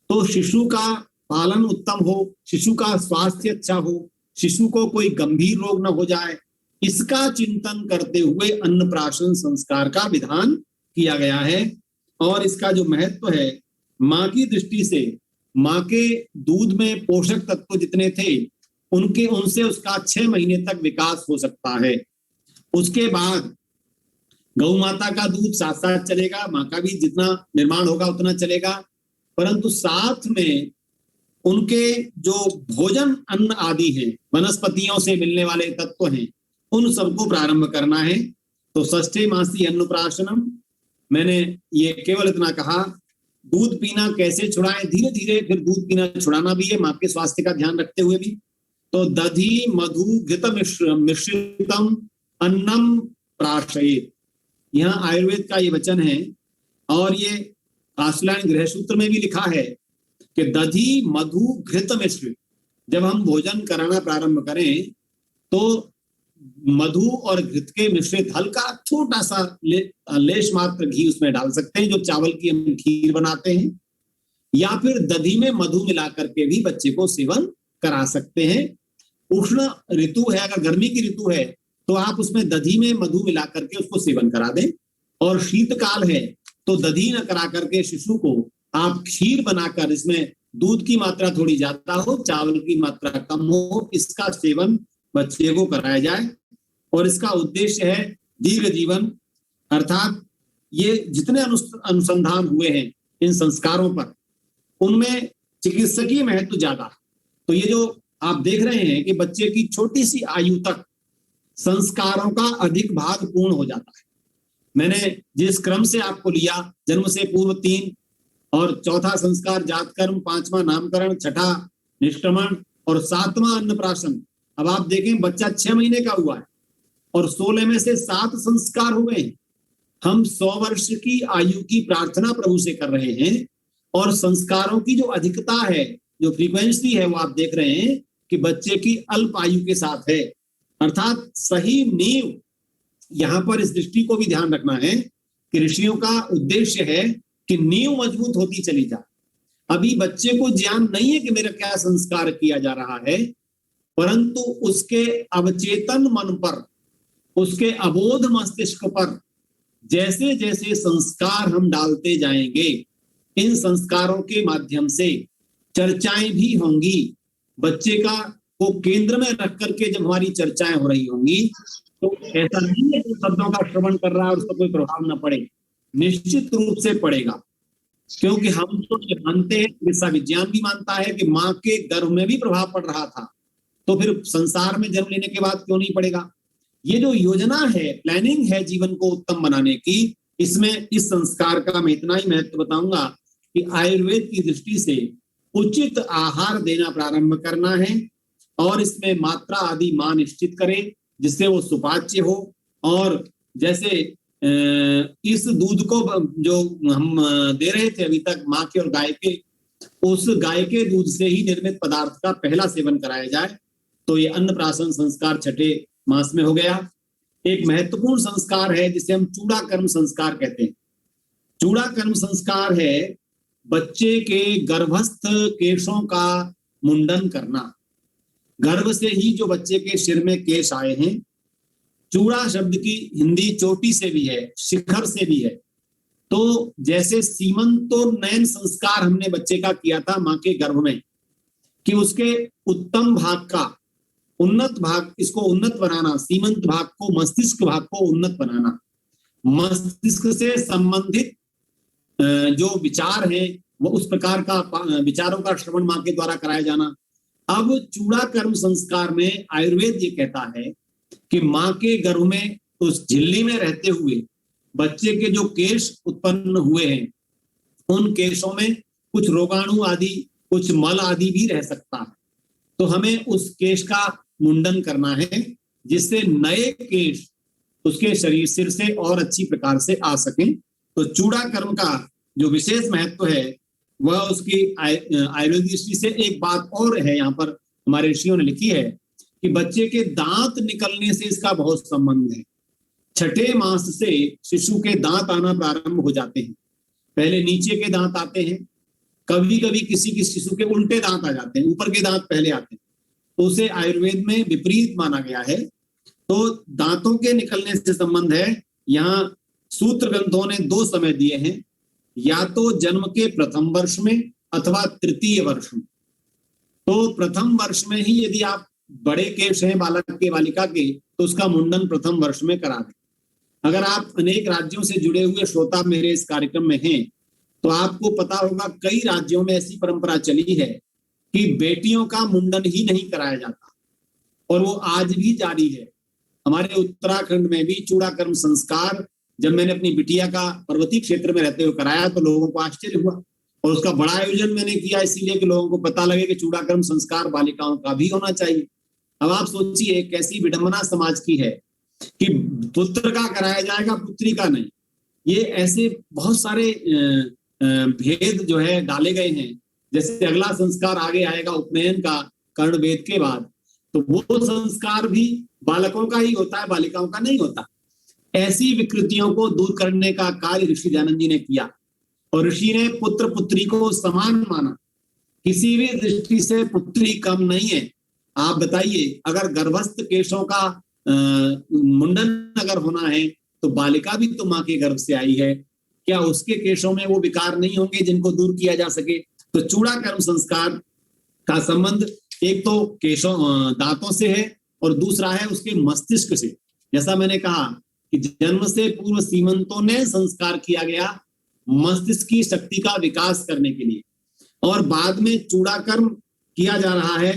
[SPEAKER 1] तो शिशु का पालन उत्तम हो, शिशु का स्वास्थ्य अच्छा हो, शिशु को कोई गंभीर रोग न हो जाए, इसका चिंतन करते हुए अन्नप्राशन संस्कार का विधान किया गया है। और इसका जो महत्व है, माँ की दृष्टि से माँ के दूध में पोषक तत्व जितने थे उनसे उसका 6 महीने तक विकास हो सकता है। उसके बाद गौ माता का दूध साथ साथ चलेगा, माँ का भी जितना निर्माण होगा उतना चलेगा, परंतु साथ में उनके जो भोजन अन्न आदि हैं, वनस्पतियों से मिलने वाले तत्व हैं, उन सबको प्रारंभ करना है। तो षष्ठे मासी अन्नप्राशनम, मैंने ये केवल इतना कहा, दूध पीना कैसे छुड़ाएं, धीरे धीरे फिर दूध पीना छुड़ाना भी है माँ के स्वास्थ्य का ध्यान रखते हुए भी। तो दधि मधु घृत मिश्रितम अन्नम प्राशयेत, यहाँ आयुर्वेद का ये वचन है। और ये काशुलायन गृह सूत्र में भी लिखा है कि दधि मधु घृत मिश्र, जब हम भोजन कराना प्रारंभ करें तो मधु और घृत के मिश्रित हल्का छोटा सा लेश मात्र घी उसमें डाल सकते हैं, जो चावल की हम खीर बनाते हैं, या फिर दधी में मधु मिला करके भी बच्चे को सेवन करा सकते हैं। उष्ण ऋतु है, अगर गर्मी की ऋतु है तो आप उसमें दधी में मधु मिला करके उसको सेवन करा दें, और शीतकाल है तो दधी न करा करके शिशु को आप खीर बनाकर, इसमें दूध की मात्रा थोड़ी ज्यादा हो, चावल की मात्रा कम हो, इसका सेवन बच्चे को कराया जाए। और इसका उद्देश्य है दीर्घ जीवन, अर्थात ये जितने अनुसंधान हुए हैं इन संस्कारों पर, उनमें चिकित्सकीय महत्व ज्यादा। तो ये जो आप देख रहे हैं कि बच्चे की छोटी सी आयु तक संस्कारों का अधिक भाग पूर्ण हो जाता है। मैंने जिस क्रम से आपको लिया, जन्म से पूर्व 3 और चौथा संस्कार जातकर्म, 5वां नामकरण, छठा निष्क्रमण और 7वां अन्नप्राशन। अब आप देखें बच्चा 6 महीने का हुआ है और 16 में से 7 संस्कार हुए हैं। हम 100 वर्ष की आयु की प्रार्थना प्रभु से कर रहे हैं और संस्कारों की जो अधिकता है, जो फ्रीक्वेंसी है, वो आप देख रहे हैं कि बच्चे की अल्प आयु के साथ है। अर्थात सही नींव, यहां पर इस दृष्टि को भी ध्यान रखना है कि ऋषियों का उद्देश्य है कि नींव मजबूत होती चली जाए। अभी बच्चे को ज्ञान नहीं है कि मेरा क्या संस्कार किया जा रहा है, परंतु उसके अवचेतन मन पर, उसके अबोध मस्तिष्क पर जैसे जैसे संस्कार हम डालते जाएंगे, इन संस्कारों के माध्यम से चर्चाएं भी होंगी। बच्चे का को केंद्र में रख करके जब हमारी चर्चाएं हो रही होंगी तो ऐसा नहीं है कि शब्दों का श्रवण कर रहा है और उसका कोई प्रभाव न पड़े, निश्चित रूप से पड़ेगा। क्योंकि हम तो ये मानते हैं, चिकित्सा विज्ञान भी मानता है कि माँ के गर्भ में भी प्रभाव पड़ रहा था, तो फिर संसार में जन्म लेने के बाद क्यों नहीं पड़ेगा। ये जो योजना है, प्लानिंग है जीवन को उत्तम बनाने की, इसमें इस संस्कार का मैं इतना ही महत्व बताऊंगा कि आयुर्वेद की दृष्टि से उचित आहार देना प्रारंभ करना है और इसमें मात्रा आदि मां निश्चित करे जिससे वो सुपाच्य हो। और जैसे इस दूध को जो हम दे रहे थे अभी तक माँ के और गाय के, उस गाय के दूध से ही निर्मित पदार्थ का पहला सेवन कराया जाए। तो ये अन्नप्राशन संस्कार छठे मास में हो गया। एक महत्वपूर्ण संस्कार है जिसे हम चूड़ा कर्म संस्कार कहते हैं। चूड़ा कर्म संस्कार है बच्चे के गर्भस्थ केशों का मुंडन करना। गर्भ से ही जो बच्चे के सिर में केश आए हैं, चूड़ा शब्द की हिंदी चोटी से भी है, शिखर से भी है। तो जैसे सीमंतोन्नयन संस्कार हमने बच्चे का किया था मां के गर्भ में, कि उसके उत्तम भाग का उन्नत भाग, इसको उन्नत बनाना, सीमंत भाग को, मस्तिष्क भाग को उन्नत बनाना, मस्तिष्क से संबंधित जो विचार हैं वो उस प्रकार का विचारों का श्रवण मां के द्वारा कराया जाना। अब चूड़ा कर्म संस्कार में आयुर्वेद ये कहता है कि मां के गर्भ में उस झिल्ली में रहते हुए बच्चे के जो केश उत्पन्न हुए हैं, उन केशों में कुछ रोगाणु आदि, कुछ मल आदि भी रह सकता है। तो हमें उस केश का मुंडन करना है, जिससे नए केश उसके शरीर सिर से और अच्छी प्रकार से आ सकें। तो चूड़ा कर्म का जो विशेष महत्व है वह उसकी आयुर्वेद दृष्टि से एक बात और है, यहाँ पर हमारे ऋषियों ने लिखी है कि बच्चे के दांत निकलने से इसका बहुत संबंध है। छठे मास से शिशु के दांत आना प्रारंभ हो जाते हैं। पहले नीचे के दांत आते हैं, कभी कभी किसी किसी शिशु के उल्टे दांत आ जाते हैं, ऊपर के दांत पहले आते हैं, तो उसे आयुर्वेद में विपरीत माना गया है। तो दांतों के निकलने से संबंध है। यहाँ सूत्र ग्रंथों ने दो समय दिए हैं, या तो जन्म के प्रथम वर्ष में अथवा तृतीय वर्ष में। तो प्रथम वर्ष में ही यदि आप बड़े केश हैं बालक के, बालिका के, तो उसका मुंडन प्रथम वर्ष में करा दें। अगर आप अनेक राज्यों से जुड़े हुए श्रोता मेरे इस कार्यक्रम में हैं, तो आपको पता होगा कई राज्यों में ऐसी परंपरा चली है कि बेटियों का मुंडन ही नहीं कराया जाता, और वो आज भी जारी है। हमारे उत्तराखंड में भी चूड़ा कर्म संस्कार जब मैंने अपनी बिटिया का पर्वतीय क्षेत्र में रहते हुए कराया तो लोगों को आश्चर्य हुआ, और उसका बड़ा आयोजन मैंने किया इसीलिए कि लोगों को पता लगे कि चूड़ा कर्म संस्कार बालिकाओं का भी होना चाहिए। अब आप सोचिए कैसी विडंबना समाज की है कि पुत्र का कराया जाएगा, पुत्री का नहीं। ये ऐसे बहुत सारे भेद जो है डाले गए हैं। जैसे अगला संस्कार आगे आएगा उपनयन का, कर्ण वेद के बाद, तो वो संस्कार भी बालकों का ही होता है, बालिकाओं का नहीं होता। ऐसी विकृतियों को दूर करने का कार्य ऋषि दयानंद जी ने किया, और ऋषि ने पुत्र पुत्री को समान माना। किसी भी दृष्टि से पुत्री कम नहीं है। आप बताइए, अगर गर्भस्थ केशों का मुंडन अगर होना है तो बालिका भी तो मां के गर्भ से आई है, क्या उसके केशों में वो विकार नहीं होंगे जिनको दूर किया जा सके? तो चूड़ा कर्म संस्कार का संबंध एक तो केशों दांतों से है, और दूसरा है उसके मस्तिष्क से। जैसा मैंने कहा कि जन्म से पूर्व सीमंतों ने संस्कार किया गया मस्तिष्क की शक्ति का विकास करने के लिए, और बाद में चूड़ा कर्म किया जा रहा है।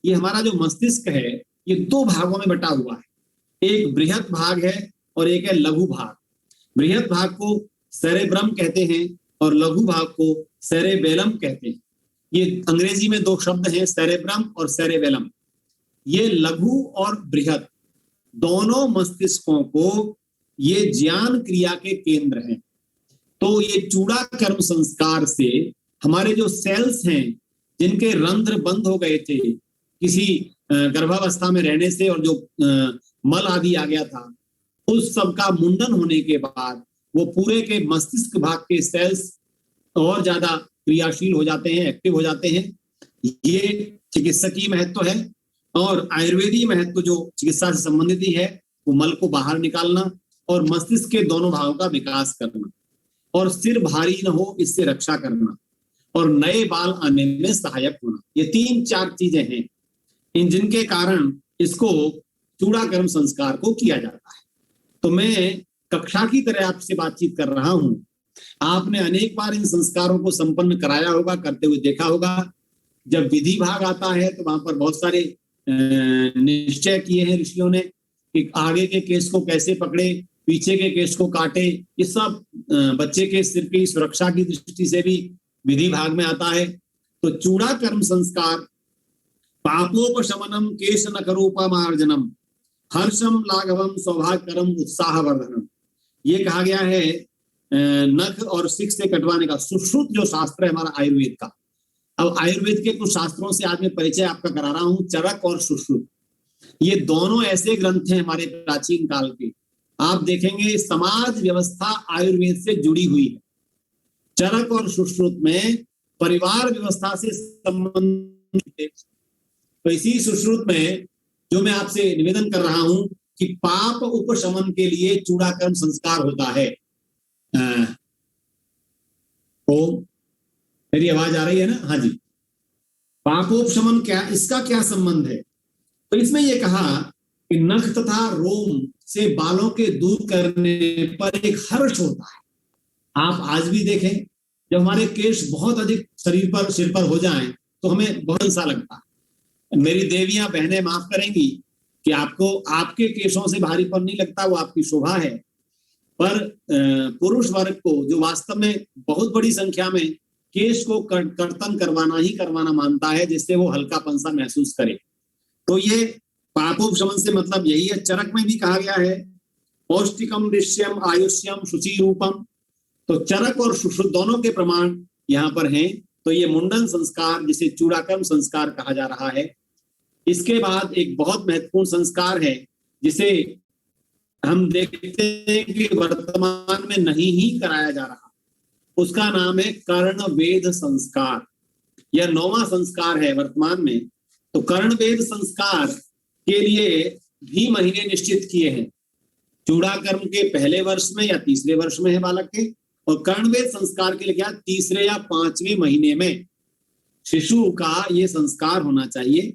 [SPEAKER 1] ये हमारा जो मस्तिष्क है ये दो भागों में बटा हुआ है, एक बृहत भाग है और एक है लघु भाग। बृहत भाग को सेरेब्रम कहते हैं और लघु भाग को सेरेबेलम कहते हैं। ये अंग्रेजी में दो शब्द हैं, सेरेब्रम और सेरेबेलम। ये लघु और बृहत दोनों मस्तिष्कों को ये ज्ञान क्रिया के केंद्र हैं। तो ये चूड़ा कर्म संस्कार से हमारे जो सेल्स हैं जिनके रंध्र बंद हो गए थे किसी गर्भावस्था में रहने से, और जो मल आदि आ गया था, उस सब का मुंडन होने के बाद वो पूरे के मस्तिष्क भाग के सेल्स और ज्यादा क्रियाशील हो जाते हैं, एक्टिव हो जाते हैं। ये चिकित्सकीय महत्व है। और आयुर्वेदीय महत्व जो चिकित्सा से संबंधित ही है, वो मल को बाहर निकालना और मस्तिष्क के दोनों भागों का विकास करना, और सिर भारी न हो इससे रक्षा करना, और नए बाल आने में सहायक होना। ये 3-4 चीजें हैं इन जिनके कारण इसको चूड़ा कर्म संस्कार को किया जाता है। तो मैं कक्षा की तरह आपसे बातचीत कर रहा हूं। आपने अनेक बार इन संस्कारों को संपन्न कराया होगा, करते हुए देखा होगा। जब विधि भाग आता है तो वहां पर बहुत सारे निश्चय किए हैं ऋषियों ने कि आगे के केस को कैसे पकड़े, पीछे के केस को काटे। ये सब बच्चे के सिर की सुरक्षा की दृष्टि से भी विधि भाग में आता है। तो चूड़ा कर्म संस्कार पापोपशमनम केश नकरूपमार्जनम हर्षम लाघवम सौभाग्यकरम उत्साहवर्धनम। ये कहा गया है नख और सिक से कटवाने का। सुश्रुत जो शास्त्र है हमारा आयुर्वेद का, अब आयुर्वेद के कुछ शास्त्रों से आज मैं परिचय आपका करा रहा हूं। चरक और सुश्रुत, ये दोनों ऐसे ग्रंथ हैं हमारे प्राचीन काल के। आप देखेंगे समाज व्यवस्था आयुर्वेद से जुड़ी हुई है। चरक और सुश्रुत में परिवार व्यवस्था से संबंधित। तो इसी सुश्रुत में जो मैं आपसे निवेदन कर रहा हूं कि पाप उपशमन के लिए चूड़ा कर्म संस्कार होता है। ओम। मेरी आवाज आ रही है ना? हाँ जी। पापोपशमन क्या, इसका क्या संबंध है? तो इसमें यह कहा कि नख तथा रोम से बालों के दूर करने पर एक हर्ष होता है। आप आज भी देखें, जब हमारे केश बहुत अधिक शरीर पर, सिर पर हो जाएं, तो हमें बहुत सा लगता है। मेरी देवियां बहनें माफ करेंगी कि आपको आपके केशों से भारीपन नहीं लगता, वो आपकी शोभा है। पर पुरुष वर्ग को, जो वास्तव में बहुत बड़ी संख्या में केश को कर्तन करवाना ही करवाना मानता है, जिससे वो हल्कापन सा महसूस करे, तो ये पापोपशमन से मतलब यही है। चरक में भी कहा गया है पौष्टिकम दृश्यम आयुष्यम शुचि रूपम। तो चरक और सुश्रुत दोनों के प्रमाण यहाँ पर हैं। तो ये मुंडन संस्कार, जिसे चूड़ाकर्म संस्कार कहा जा रहा है। इसके बाद एक बहुत महत्वपूर्ण संस्कार है, जिसे हम देखते हैं कि वर्तमान में नहीं ही कराया जा रहा। उसका नाम है कर्ण वेद संस्कार। यह 9वां संस्कार है वर्तमान में। तो कर्ण वेद संस्कार के लिए भी महीने निश्चित किए हैं। चूड़ाकर्म के पहले वर्ष में या तीसरे वर्ष में है बालक के, और कर्णवेद संस्कार के लिए क्या, तीसरे या 5वें महीने में शिशु का ये संस्कार होना चाहिए।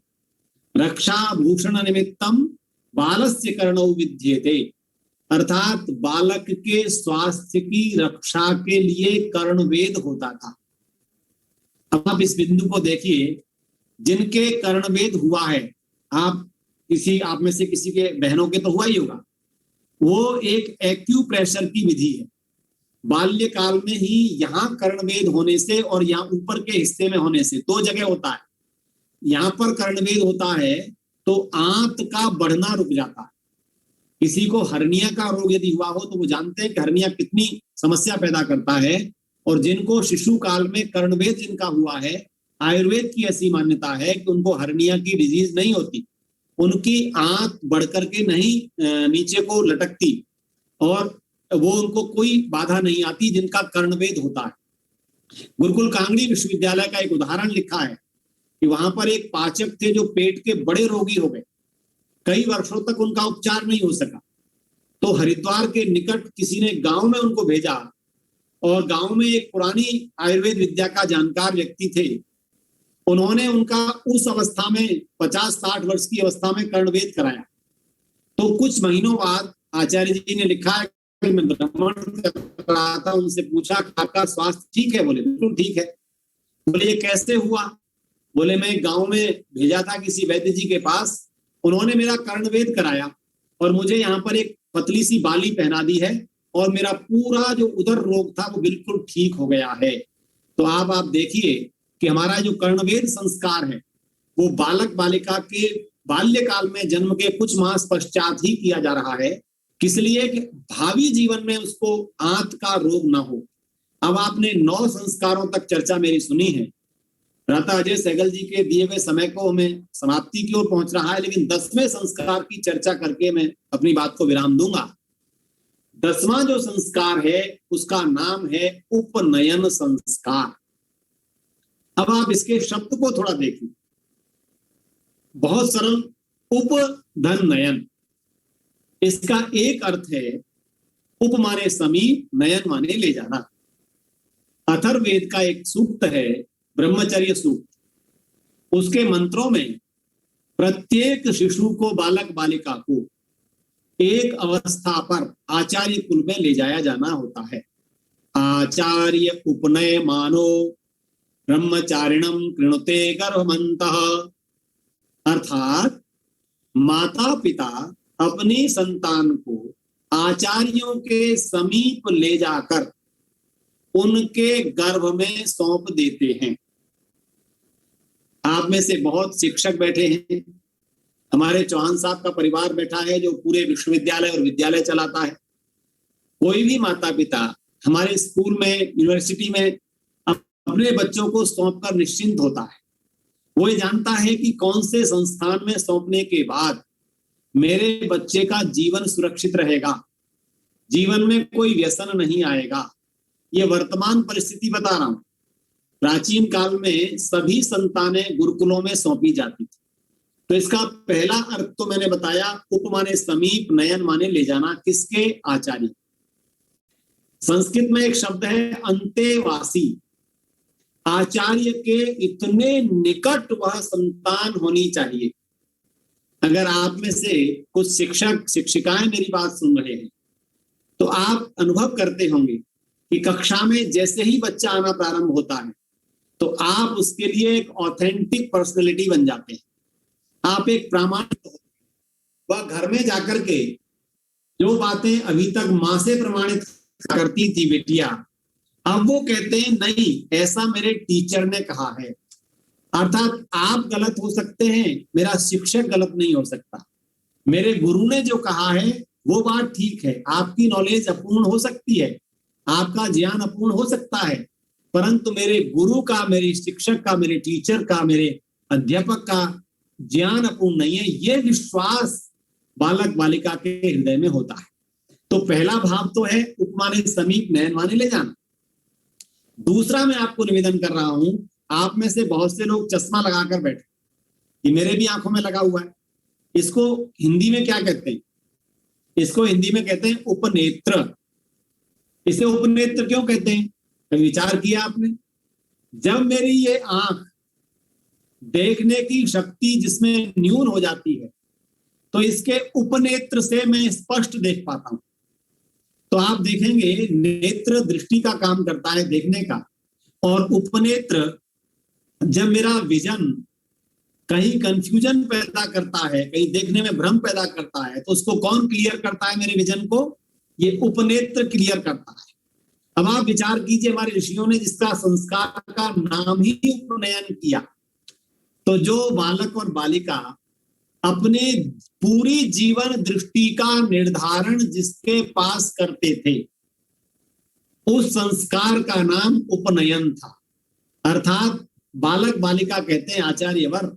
[SPEAKER 1] रक्षा भूषण निमित्तम बालस्य कर्णौ विद्येते, अर्थात बालक के स्वास्थ्य की रक्षा के लिए कर्णवेद होता था। अब आप इस बिंदु को देखिए, जिनके कर्णवेद हुआ है, आप में से किसी के बहनों के तो हुआ ही होगा, वो एक एक्यूप्रेशर की विधि है। बाल्यकाल में ही यहाँ कर्णवेद होने से और यहाँ ऊपर के हिस्से में होने से 2 जगह होता है। यहाँ पर कर्णवेद होता है तो आंत का बढ़ना रुक जाता है। किसी को हर्निया का रोग यदि हुआ हो तो वो जानते हैं कि हर्निया कितनी समस्या पैदा करता है। और जिनको शिशु काल में कर्णवेद जिनका हुआ है, आयुर्वेद की ऐसी मान्यता है कि उनको हर्निया की डिजीज नहीं होती, उनकी आंत बढ़कर के नहीं नीचे को लटकती और वो उनको कोई बाधा नहीं आती, जिनका कर्णवेद होता है। गुरुकुल कांगड़ी विश्वविद्यालय का एक उदाहरण लिखा है कि वहां पर एक पाचक थे जो पेट के बड़े रोगी हो गए, कई वर्षों तक उनका उपचार नहीं हो सका। तो हरिद्वार के निकट किसी ने गांव में उनको भेजा, और गांव में एक पुरानी आयुर्वेद विद्या का जानकार व्यक्ति थे। उन्होंने उनका उस अवस्था में 50-60 वर्ष की अवस्था में कर्णवेद कराया। तो कुछ महीनों बाद आचार्य जी ने लिखा है, मैं भ्रमण कर रहा था, उनसे पूछा आपका स्वास्थ्य ठीक है? बोले बिल्कुल ठीक है। बोले ये कैसे हुआ? बोले मैं गांव में भेजा था किसी वैद्य जी के पास, उन्होंने मेरा कर्णवेद कराया और मुझे यहाँ पर एक पतली सी बाली पहना दी है, और मेरा पूरा जो उदर रोग था वो बिल्कुल ठीक हो गया है। तो आप देखिए कि हमारा जो कर्णवेद संस्कार है वो बालक बालिका के बाल्यकाल में जन्म के कुछ मास पश्चात ही किया जा रहा है। किस लिए? कि भावी जीवन में उसको आंत का रोग ना हो। अब आपने 9 संस्कारों तक चर्चा मेरी सुनी है। भ्राता अजय सहगल जी के दिए हुए समय को हमें समाप्ति की ओर पहुंच रहा है, लेकिन 10वें संस्कार की चर्चा करके मैं अपनी बात को विराम दूंगा। 10वां जो संस्कार है उसका नाम है उपनयन संस्कार। अब आप इसके शब्द को थोड़ा देखिए, बहुत सरल, उपधन नयन। इसका एक अर्थ है उप माने समीप, नयन माने ले जाना। अथर्ववेद का एक सूक्त है ब्रह्मचर्य सूक्त, उसके मंत्रों में प्रत्येक शिशु को, बालक बालिका को एक अवस्था पर आचार्य कुल में ले जाया जाना होता है। आचार्य उपनय मानो ब्रह्मचारिणम कृणुते गर्भमन्तः, अर्थात माता पिता अपनी संतान को आचार्यों के समीप ले जाकर उनके गर्भ में सौंप देते हैं। आप में से बहुत शिक्षक बैठे हैं, हमारे चौहान साहब का परिवार बैठा है जो पूरे विश्वविद्यालय और विद्यालय चलाता है। कोई भी माता पिता हमारे स्कूल में, यूनिवर्सिटी में अपने बच्चों को सौंपकर निश्चिंत होता है। वो ये जानता है कि कौन से संस्थान में सौंपने के बाद मेरे बच्चे का जीवन सुरक्षित रहेगा, जीवन में कोई व्यसन नहीं आएगा। ये वर्तमान परिस्थिति बता रहा हूं। प्राचीन काल में सभी संतानें गुरुकुलों में सौंपी जाती थी। तो इसका पहला अर्थ तो मैंने बताया, उप माने समीप, नयन माने ले जाना। किसके? आचार्य। संस्कृत में एक शब्द है अंतेवासी। आचार्य के इतने निकट वह संतान होनी चाहिए। अगर आप में से कुछ शिक्षक शिक्षिकाएं मेरी बात सुन रहे हैं तो आप अनुभव करते होंगे कि कक्षा में जैसे ही बच्चा आना प्रारंभ होता है तो आप उसके लिए एक ऑथेंटिक पर्सनैलिटी बन जाते हैं। आप एक प्रामाणिक, वह घर में जाकर के जो बातें अभी तक माँ से प्रमाणित करती थी बेटियां, अब वो कहते हैं नहीं, ऐसा मेरे टीचर ने कहा है। अर्थात आप गलत हो सकते हैं, मेरा शिक्षक गलत नहीं हो सकता। मेरे गुरु ने जो कहा है वो बात ठीक है। आपकी नॉलेज अपूर्ण हो सकती है, आपका ज्ञान अपूर्ण हो सकता है, परंतु मेरे गुरु का, मेरे शिक्षक का, मेरे टीचर का, मेरे अध्यापक का ज्ञान अपूर्ण नहीं है। ये विश्वास बालक बालिका के हृदय में होता है। तो पहला भाव तो है उपमाने समीप नयन माने ले जाना। दूसरा मैं आपको निवेदन कर रहा हूं, आप में से बहुत से लोग चश्मा लगाकर बैठे, ये मेरे भी आंखों में लगा हुआ है। इसको हिंदी में क्या कहते हैं? इसको हिंदी में कहते हैं उपनेत्र। इसे उपनेत्र क्यों कहते हैं? कभी विचार किया आपने? जब मेरी ये आंख देखने की शक्ति जिसमें न्यून हो जाती है तो इसके उपनेत्र से मैं स्पष्ट देख पाता हूं। तो आप देखेंगे नेत्र दृष्टि का काम करता है, देखने का, और उपनेत्र जब मेरा विजन कहीं कंफ्यूजन पैदा करता है, कहीं देखने में भ्रम पैदा करता है, तो उसको कौन क्लियर करता है? मेरे विजन को ये उपनेत्र क्लियर करता है। अब आप विचार कीजिए, हमारे ऋषियों ने जिसका संस्कार का नाम ही उपनयन किया, तो जो बालक और बालिका अपने पूरी जीवन दृष्टि का निर्धारण जिसके पास करते थे, उस संस्कार का नाम उपनयन था। अर्थात बालक बालिका कहते हैं आचार्यवर,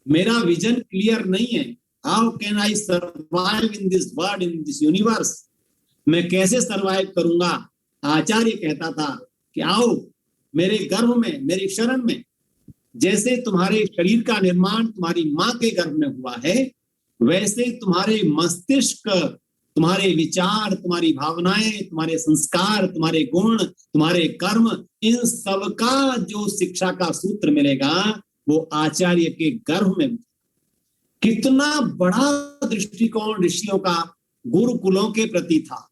[SPEAKER 1] मेरा विजन क्लियर नहीं है, how can I survive in this world, in this universe, मैं कैसे सर्वाइव करूंगा? आचार्य कहता था कि आओ मेरे गर्भ में, मेरी शरण में। जैसे तुम्हारे शरीर का निर्माण तुम्हारी माँ के गर्भ में हुआ है, वैसे तुम्हारे मस्तिष्क, तुम्हारे विचार, तुम्हारी भावनाएं, तुम्हारे संस्कार, तुम्हारे गुण, तुम्हारे कर्म, इन सब का जो शिक्षा का सूत्र मिलेगा वो आचार्य के गर्भ में। कितना बड़ा दृष्टिकोण ऋषियों का गुरुकुलों के प्रति था।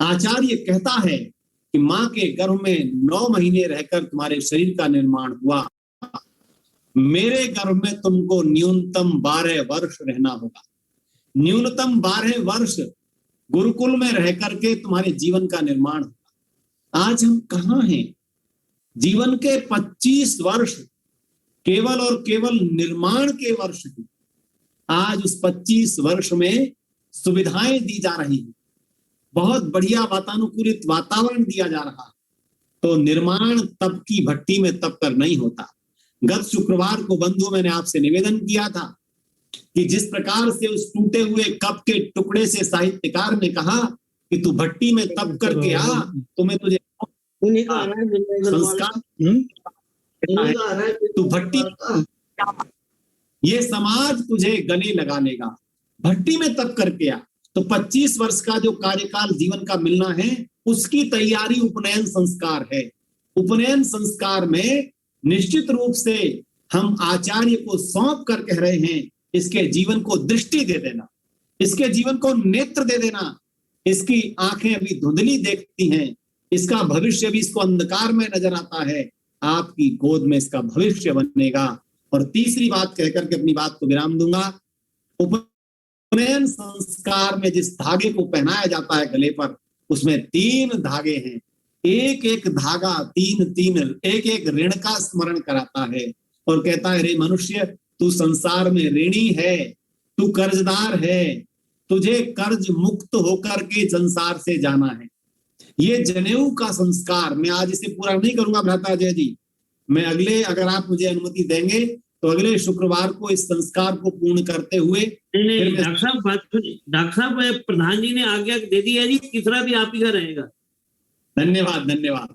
[SPEAKER 1] आचार्य कहता है कि माँ के गर्भ में 9 महीने रहकर तुम्हारे शरीर का निर्माण हुआ, मेरे गर्भ में तुमको न्यूनतम 12 वर्ष रहना होगा। न्यूनतम 12 वर्ष गुरुकुल में रह करके तुम्हारे जीवन का निर्माण होगा। आज हम कहाँ हैं? जीवन के 25 वर्ष केवल और केवल निर्माण के वर्ष हैं। आज उस 25 वर्ष में सुविधाएं दी जा रही हैं, बहुत बढ़िया वातानुकूलित वातावरण दिया जा रहा है। तो निर्माण तप की भट्टी में तप कर नहीं होता। गत शुक्रवार को बंधु मैंने आपसे निवेदन किया था कि जिस प्रकार से उस टूटे हुए कप के टुकड़े से साहित्यकार ने कहा कि तू भट्टी में तप करके आ, तो मैं तुझे संस्कार, तू भट्टी, ये समाज तुझे गले लगा लेगा, भट्टी में तप करके आ। तो 25 वर्ष का जो कार्यकाल जीवन का मिलना है, उसकी तैयारी उपनयन संस्कार है। उपनयन संस्कार में निश्चित रूप से हम आचार्य को सौंप कर कह रहे हैं, इसके जीवन को दृष्टि दे देना, इसके जीवन को नेत्र दे देना। इसकी आंखें अभी धुंधली देखती हैं, इसका भविष्य भी इसको अंधकार में नजर आता है, आपकी गोद में इसका भविष्य बनेगा। और तीसरी बात कहकर के अपनी बात को विराम दूंगा। उपनयन संस्कार में जिस धागे को पहनाया जाता है गले पर, उसमें 3 धागे हैं। एक एक धागा 3 एक एक ऋण का स्मरण कराता है और कहता है, रे मनुष्य, तू संसार में ऋणी है, तू कर्जदार है, तुझे कर्ज मुक्त होकर के संसार से जाना है। ये जनेऊ का संस्कार, मैं आज इसे पूरा नहीं करूंगा भ्राताजय जी, मैं अगले, अगर आप मुझे अनुमति देंगे तो अगले शुक्रवार को इस संस्कार को पूर्ण करते हुए।
[SPEAKER 4] डॉक्टर साहब प्रधान जी ने आज्ञा दे दी है जी, तीसरा भी आप ही का रहेगा।
[SPEAKER 1] धन्यवाद, धन्यवाद,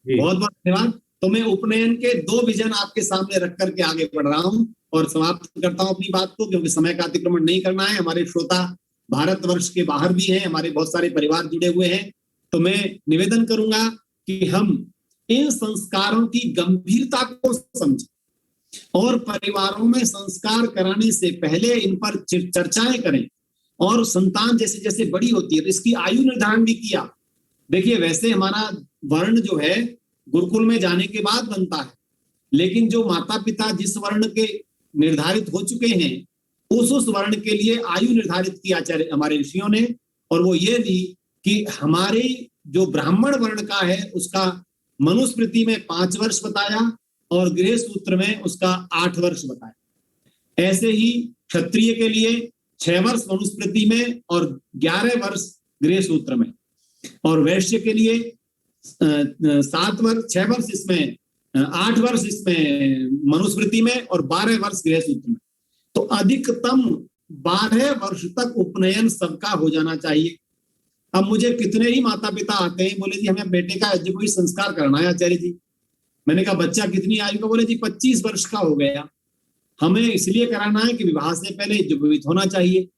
[SPEAKER 1] बहुत बहुत धन्यवाद। तो मैं उपनयन के 2 विजन आपके सामने रख करके आगे बढ़ रहा हूं और समाप्त करता हूं अपनी बात को, क्योंकि समय का अतिक्रमण नहीं करना है। हमारे श्रोता भारतवर्ष के बाहर भी हैं, हमारे बहुत सारे परिवार जुड़े हुए हैं। तो मैं निवेदन करूंगा कि हम इन संस्कारों की गंभीरता को समझें और परिवारों में संस्कार कराने से पहले इन पर चर्चाएं करें। और संतान जैसे जैसे बड़ी होती है तो इसकी आयु निर्धारण भी किया। देखिए, वैसे हमारा वर्ण जो है गुरुकुल में जाने के बाद बनता है, लेकिन जो माता पिता जिस वर्ण के निर्धारित हो चुके हैं उस वर्ण के लिए आयु निर्धारित की आचार्य हमारे ऋषियों ने, और वो ये दी कि हमारे जो ब्राह्मण वर्ण का है उसका मनुस्मृति में 5 वर्ष बताया और गृह सूत्र में उसका 8 वर्ष बताया। ऐसे ही क्षत्रिय के लिए 6 वर्ष मनुस्मृति में और 11 वर्ष गृह सूत्र में, और वैश्य के लिए 7 वर्ष 6 वर्ष इसमें 8 वर्ष इसमें मनुस्मृति में और 12 वर्ष गृह सूत्र में। तो अधिकतम 12 वर्ष तक उपनयन सबका हो जाना चाहिए। अब मुझे कितने ही माता पिता आते हैं, बोले जी हमें बेटे का कोई संस्कार करना है आचार्य जी। मैंने कहा बच्चा कितनी आयु का? बोले जी 25 वर्ष का हो गया। हमें इसलिए कराना है कि विवाह से पहले यज्ञोपवीत होना चाहिए।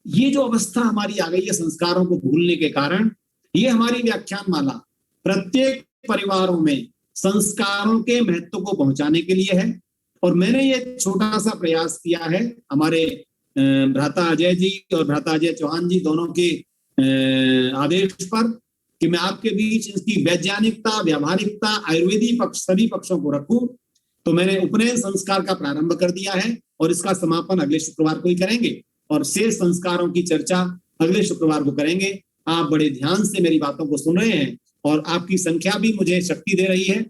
[SPEAKER 1] ये जो अवस्था हमारी आ गई है संस्कारों को भूलने के कारण, ये हमारी व्याख्यान माला प्रत्येक परिवारों में संस्कारों के महत्व को पहुंचाने के लिए है। और मैंने ये छोटा सा प्रयास किया है हमारे भ्राता अजय जी और भ्राता अजय चौहान जी दोनों के आदेश पर कि मैं आपके बीच इसकी वैज्ञानिकता, व्यावहारिकता, आयुर्वेदी पक्ष सभी पक्षों को रखूं। तो मैंने उपनयन संस्कार का प्रारंभ कर दिया है और इसका समापन अगले शुक्रवार को ही करेंगे और शेष संस्कारों की चर्चा अगले शुक्रवार को करेंगे। आप बड़े ध्यान से मेरी बातों को सुन रहे हैं और आपकी संख्या भी मुझे शक्ति दे रही है।